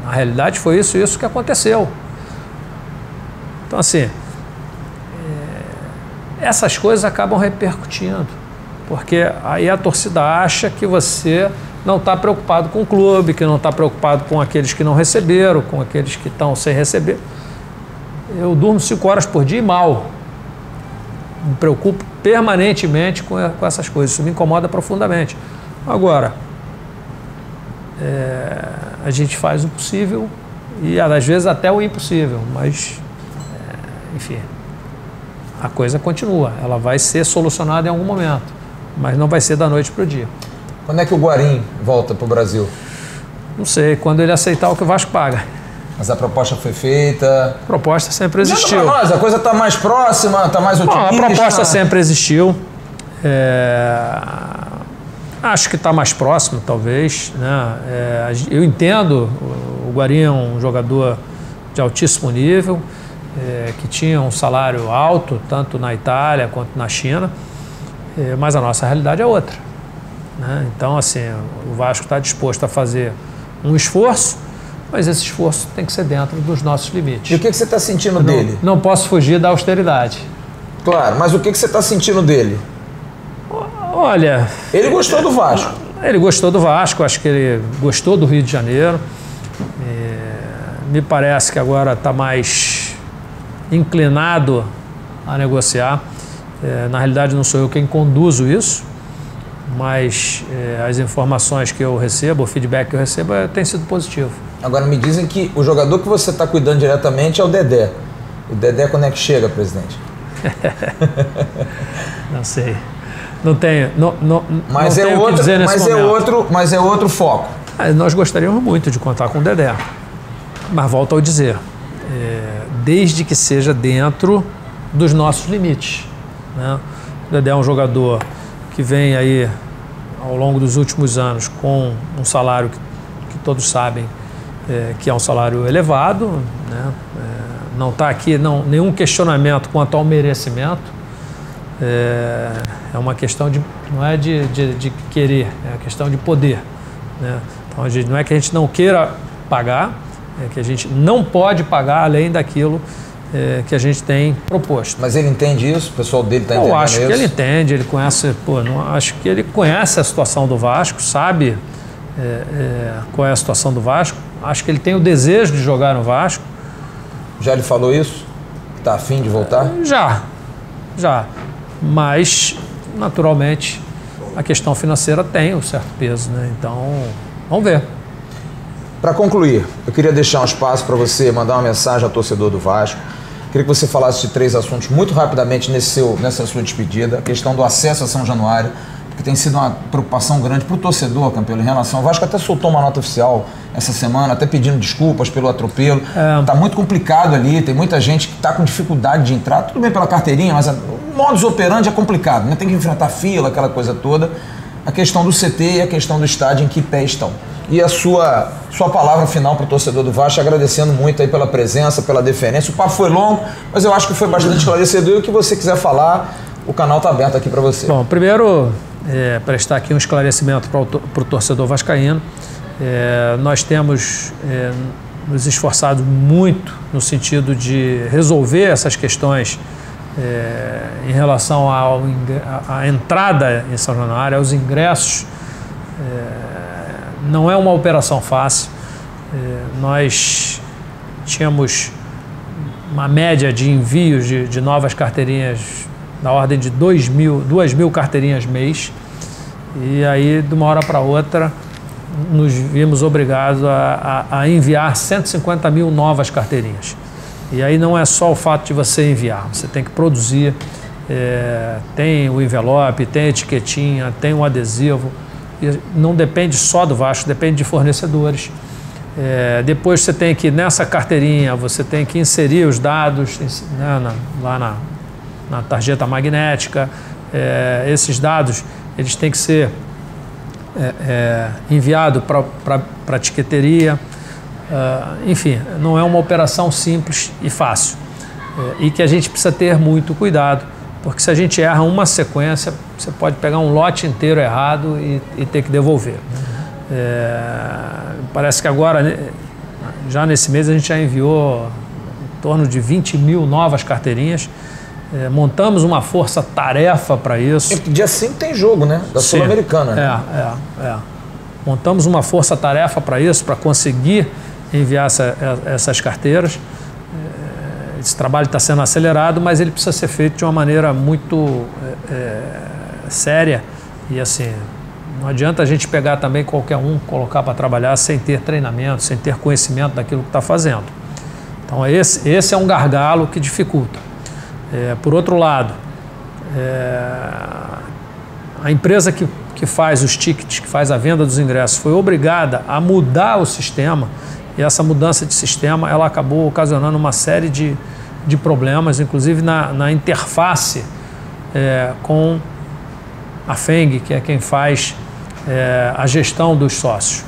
Na realidade foi isso que aconteceu. Então, assim, essas coisas acabam repercutindo, porque aí a torcida acha que você não está preocupado com o clube, que não está preocupado com aqueles que não receberam, com aqueles que estão sem receber. Eu durmo 5 horas por dia e mal. Me preocupo permanentemente com essas coisas. Isso me incomoda profundamente. Agora, a gente faz o possível e às vezes até o impossível, mas, enfim, a coisa continua. Ela vai ser solucionada em algum momento, mas não vai ser da noite para o dia. Quando é que o Guarim volta para o Brasil? Não sei, quando ele aceitar o que o Vasco paga. Mas a proposta foi feita? A proposta sempre existiu. Para nós, a coisa está mais próxima, está mais otimista? Bom, a proposta sempre existiu. Acho que está mais próximo, talvez. Né? Eu entendo, o Guarim é um jogador de altíssimo nível, que tinha um salário alto, tanto na Itália quanto na China, mas a nossa realidade é outra. Né? Então, assim, o Vasco está disposto a fazer um esforço, mas esse esforço tem que ser dentro dos nossos limites. E o que você está sentindo dele? Não posso fugir da austeridade. Claro, mas o que você está sentindo dele? Olha... Ele gostou do Vasco. Ele gostou do Vasco, acho que ele gostou do Rio de Janeiro. Me parece que agora está mais inclinado a negociar. Na realidade, não sou eu quem conduzo isso, mas as informações que eu recebo, o feedback que eu recebo tem sido positivo. Agora, me dizem que o jogador que você está cuidando diretamente é o Dedé. O Dedé, quando é que chega, presidente? Não sei. Não tenho. Mas não tenho o que dizer nesse momento. Mas é outro foco. Nós gostaríamos muito de contar com o Dedé. Mas volto ao dizer, desde que seja dentro dos nossos limites. Né? O Dedé é um jogador que vem aí ao longo dos últimos anos com um salário que todos sabem que é um salário elevado, né? Não está aqui nenhum questionamento quanto ao merecimento. É uma questão não é de querer, é uma questão de poder. Né? Então, não é que a gente não queira pagar, é que a gente não pode pagar além daquilo que a gente tem proposto. Mas ele entende isso? O pessoal dele está entendendo isso? Eu acho que ele entende, ele conhece, acho que ele conhece a situação do Vasco, sabe qual é a situação do Vasco, acho que ele tem o desejo de jogar no Vasco. Já lhe falou isso? Está afim de voltar? Já. Mas, naturalmente, a questão financeira tem um certo peso, né? Então, vamos ver. Para concluir, eu queria deixar um espaço para você mandar uma mensagem ao torcedor do Vasco. Queria que você falasse de 3 assuntos muito rapidamente nessa sua despedida. A questão do acesso a São Januário, que tem sido uma preocupação grande para o torcedor, Campelo, em relação ao Vasco. Até soltou uma nota oficial essa semana, até pedindo desculpas pelo atropelo. Está muito complicado ali, tem muita gente que está com dificuldade de entrar. Tudo bem pela carteirinha, mas o modus operandi é complicado, né? Tem que enfrentar fila, aquela coisa toda. A questão do CT e a questão do estádio, em que pé estão. E a sua palavra final para o torcedor do Vasco, agradecendo muito aí pela presença, pela deferência. O papo foi longo, mas eu acho que foi bastante esclarecedor. E o que você quiser falar, o canal está aberto aqui para você. Bom, primeiro, prestar aqui um esclarecimento para o torcedor vascaíno. Nós temos nos esforçado muito no sentido de resolver essas questões em relação à entrada em São Januário, aos ingressos. Não é uma operação fácil. Nós tínhamos uma média de envios de novas carteirinhas na ordem de 2.000 carteirinhas mês. E aí, de uma hora para outra, nos vimos obrigados a enviar 150 mil novas carteirinhas. E aí não é só o fato de você enviar, você tem que produzir, tem o envelope, tem a etiquetinha, tem o adesivo, e não depende só do Vasco, depende de fornecedores. Depois você tem que, nessa carteirinha, você tem que inserir os dados, né, lá na tarjeta magnética. Esses dados, eles têm que ser enviados para a tiqueteria. Enfim, não é uma operação simples e fácil. E que a gente precisa ter muito cuidado, porque se a gente erra uma sequência, você pode pegar um lote inteiro errado e ter que devolver. Parece que agora, já nesse mês, a gente já enviou em torno de 20 mil novas carteirinhas. Montamos uma força-tarefa para isso. Dia 5 tem jogo, né? Da Sul-Americana. Né? Montamos uma força-tarefa para isso, para conseguir enviar essas carteiras. Esse trabalho está sendo acelerado, mas ele precisa ser feito de uma maneira muito séria. E assim, não adianta a gente pegar também qualquer um, colocar para trabalhar sem ter treinamento, sem ter conhecimento daquilo que está fazendo. Então esse é um gargalo que dificulta. Por outro lado, a empresa que faz os tickets, que faz a venda dos ingressos, foi obrigada a mudar o sistema, e essa mudança de sistema ela acabou ocasionando uma série de problemas, inclusive na interface com a FENG, que é quem faz a gestão dos sócios.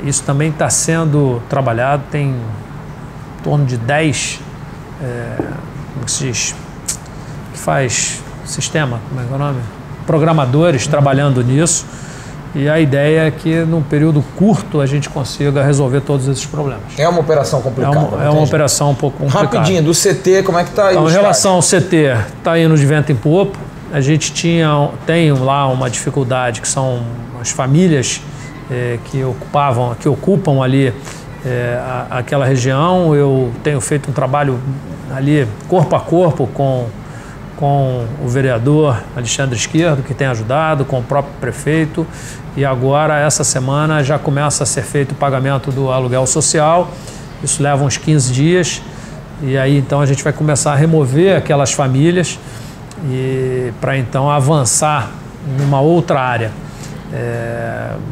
Isso também está sendo trabalhado, tem em torno de 10 como se diz, que faz sistema, como é que é o nome? Programadores trabalhando nisso, e a ideia é que num período curto a gente consiga resolver todos esses problemas. É uma operação complicada. É uma operação um pouco complicada. Rapidinho, do CT, como é que está aí? Então, em relação ao CT, está indo de vento em popa. A gente tem lá uma dificuldade, que são as famílias que ocupam ali aquela região. Eu tenho feito um trabalho ali corpo a corpo com o vereador Alexandre Esquerdo, que tem ajudado, com o próprio prefeito, e agora essa semana já começa a ser feito o pagamento do aluguel social. Isso leva uns 15 dias, e aí então a gente vai começar a remover aquelas famílias e para então avançar numa outra área.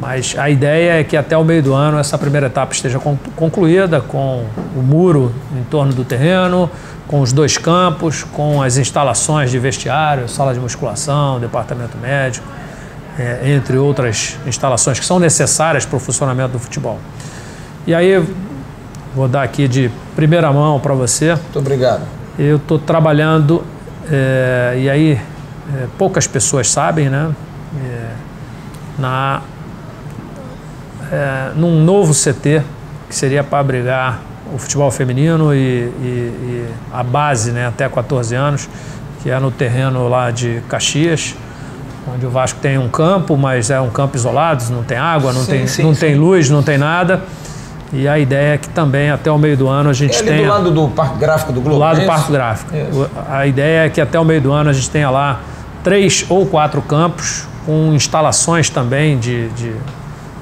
Mas a ideia é que até o meio do ano essa primeira etapa esteja concluída, com o muro em torno do terreno, com os 2 campos, com as instalações de vestiário, sala de musculação, departamento médico, entre outras instalações que são necessárias para o funcionamento do futebol. E aí, vou dar aqui de primeira mão para você. Muito obrigado. Eu estou trabalhando, e aí poucas pessoas sabem, né? Num novo CT que seria para abrigar o futebol feminino e a base, né, até 14 anos, que é no terreno lá de Caxias, onde o Vasco tem um campo, mas é um campo isolado, não tem água, não tem luz, não tem nada. E a ideia é que também até o meio do ano a gente tenha... do lado do Parque Gráfico do Globo? Do lado do Parque Gráfico. Isso. A ideia é que até o meio do ano a gente tenha lá 3 ou 4 campos com instalações também de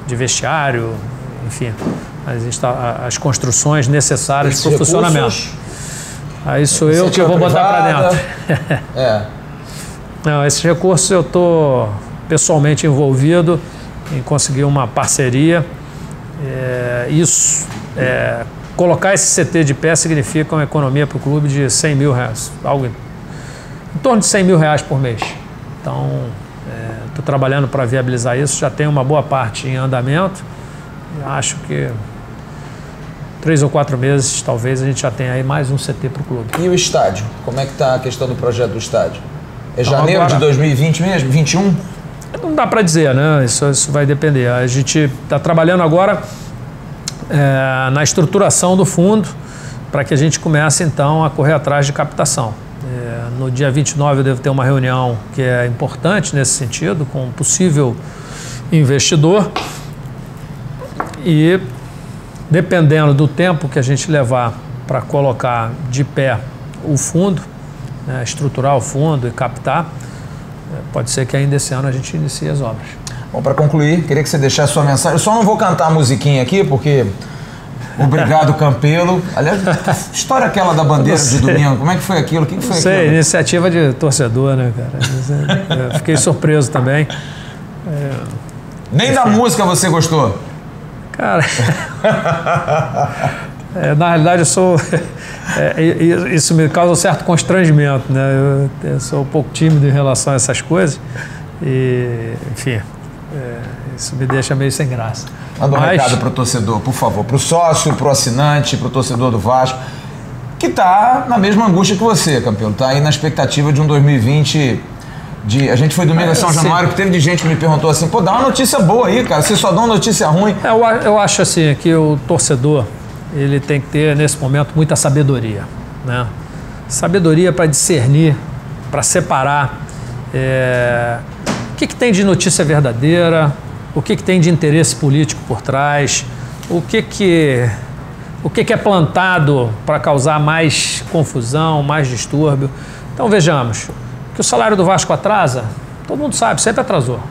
vestiário, enfim, as construções necessárias para o funcionamento. Aí sou eu que eu vou botar para dentro. Não, esses recursos eu estou pessoalmente envolvido em conseguir uma parceria. Colocar esse CT de pé significa uma economia para o clube de R$100 mil, algo em torno de R$100 mil por mês. Então, estou trabalhando para viabilizar isso, já tem uma boa parte em andamento. Acho que 3 ou 4 meses, talvez, a gente já tenha aí mais um CT para o clube. E o estádio? Como é que está a questão do projeto do estádio? Janeiro agora, de 2020 mesmo? 21? Não dá para dizer, né? Isso vai depender. A gente está trabalhando agora na estruturação do fundo para que a gente comece, então, a correr atrás de captação. No dia 29 eu devo ter uma reunião que é importante nesse sentido, com um possível investidor, e dependendo do tempo que a gente levar para colocar de pé o fundo, né, estruturar o fundo e captar, pode ser que ainda esse ano a gente inicie as obras. Bom, para concluir, queria que você deixasse sua mensagem. Eu só não vou cantar a musiquinha aqui, porque... Obrigado, Campelo. Aliás, história aquela da bandeira de domingo, como é que foi aquilo? O que foi aquilo? Iniciativa de torcedor, né, cara? Eu fiquei surpreso também. Nem da música você gostou? Cara, na realidade eu sou... isso me causa um certo constrangimento, né? Eu sou um pouco tímido em relação a essas coisas e, enfim, isso me deixa meio sem graça. Manda um recado pro torcedor, por favor, pro sócio, pro assinante, pro torcedor do Vasco, que tá na mesma angústia que você, campeão. Tá aí na expectativa de um 2020... A gente foi domingo em São Januário, que teve de gente que me perguntou assim, pô, dá uma notícia boa aí, cara, você só dá uma notícia ruim. Eu acho assim, que o torcedor, ele tem que ter, nesse momento, muita sabedoria, né? Sabedoria para discernir, para separar o que tem de notícia verdadeira, o que tem de interesse político por trás, o que é plantado para causar mais confusão, mais distúrbio. Então, vejamos. Que o salário do Vasco atrasa, todo mundo sabe, sempre atrasou.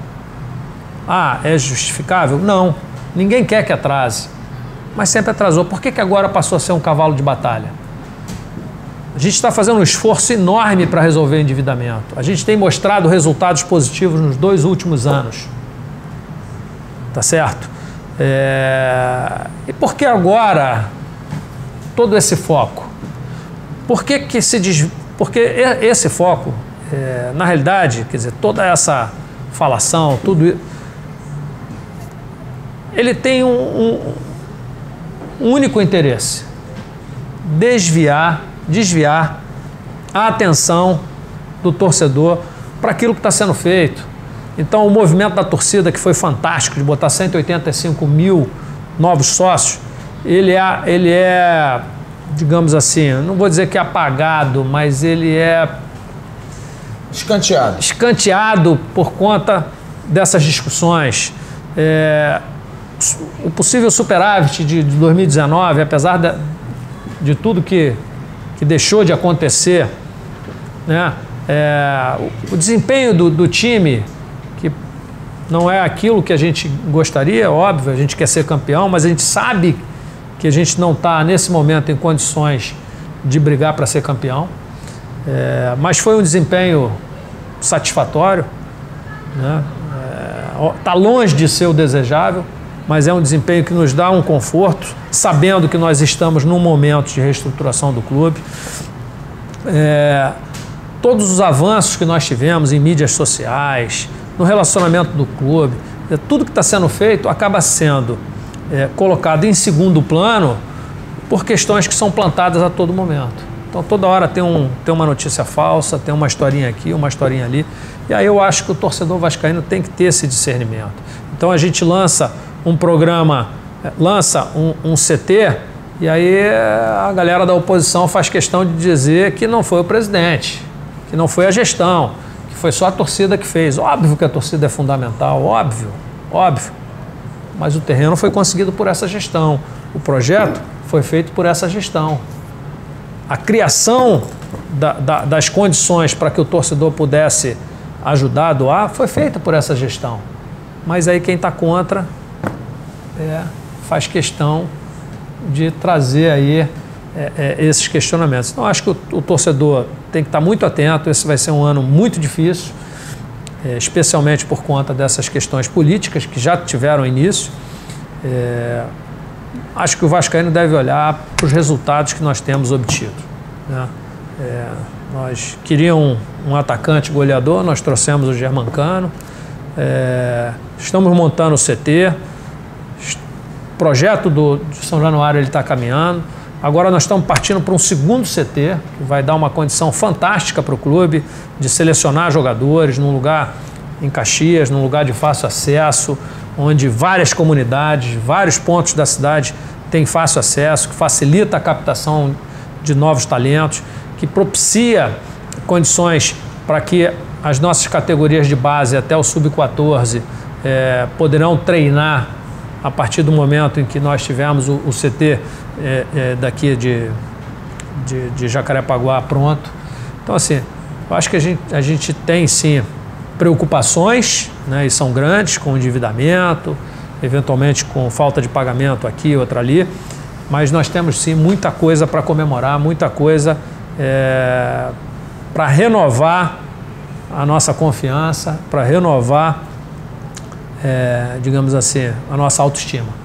Ah, é justificável? Não, ninguém quer que atrase, mas sempre atrasou. Por que agora passou a ser um cavalo de batalha? A gente está fazendo um esforço enorme para resolver o endividamento. A gente tem mostrado resultados positivos nos 2 últimos anos. Tá certo? E por que agora todo esse foco? Porque esse foco... na realidade, quer dizer, toda essa falação, tudo isso, ele tem um único interesse: desviar a atenção do torcedor para aquilo que está sendo feito. Então, o movimento da torcida, que foi fantástico, de botar 185 mil novos sócios, ele é, digamos assim, não vou dizer que é apagado, mas ele é escanteado por conta dessas discussões. O possível superávit de 2019, apesar de tudo que deixou de acontecer, né? O desempenho do time, que não é aquilo que a gente gostaria, óbvio, a gente quer ser campeão, mas a gente sabe que a gente não está, nesse momento, em condições de brigar para ser campeão. Mas foi um desempenho satisfatório, né? Tá longe de ser o desejável, mas é um desempenho que nos dá um conforto, sabendo que nós estamos num momento de reestruturação do clube. Todos os avanços que nós tivemos em mídias sociais, no relacionamento do clube, tudo que está sendo feito acaba sendo colocado em segundo plano por questões que são plantadas a todo momento. Então, toda hora tem uma notícia falsa, tem uma historinha aqui, uma historinha ali. E aí eu acho que o torcedor vascaíno tem que ter esse discernimento. Então, a gente lança um programa, lança um CT, e aí a galera da oposição faz questão de dizer que não foi o presidente, que não foi a gestão, que foi só a torcida que fez. Óbvio que a torcida é fundamental, óbvio. Mas o terreno foi conseguido por essa gestão. O projeto foi feito por essa gestão. A criação das condições para que o torcedor pudesse ajudar, doar, foi feita por essa gestão. Mas aí quem está contra faz questão de trazer aí esses questionamentos. Então, acho que o torcedor tem que estar muito atento. Esse vai ser um ano muito difícil, especialmente por conta dessas questões políticas que já tiveram início. Acho que o vascaíno deve olhar para os resultados que nós temos obtido, né? Nós queríamos um atacante goleador, nós trouxemos o Germancano, estamos montando o CT, o projeto de São Januário está caminhando. Agora nós estamos partindo para um segundo CT, que vai dar uma condição fantástica para o clube de selecionar jogadores num lugar em Caxias, num lugar de fácil acesso, onde várias comunidades, vários pontos da cidade têm fácil acesso, que facilita a captação de novos talentos, que propicia condições para que as nossas categorias de base até o sub-14 poderão treinar a partir do momento em que nós tivemos o CT daqui de Jacarepaguá pronto. Então, assim, eu acho que a gente tem, sim, preocupações, né, e são grandes, com endividamento, eventualmente com falta de pagamento aqui, outra ali, mas nós temos, sim, muita coisa para comemorar, muita coisa para renovar a nossa confiança, para renovar digamos assim, a nossa autoestima.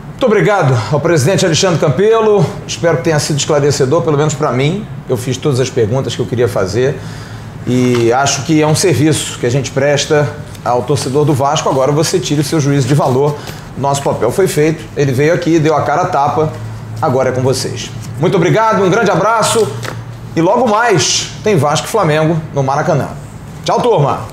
Muito obrigado ao presidente Alexandre Campelo. Espero que tenha sido esclarecedor, pelo menos para mim. Eu fiz todas as perguntas que eu queria fazer e acho que é um serviço que a gente presta ao torcedor do Vasco. Agora você tira o seu juízo de valor. Nosso papel foi feito, ele veio aqui, deu a cara a tapa, agora é com vocês. Muito obrigado, um grande abraço e logo mais tem Vasco e Flamengo no Maracanã. Tchau, turma!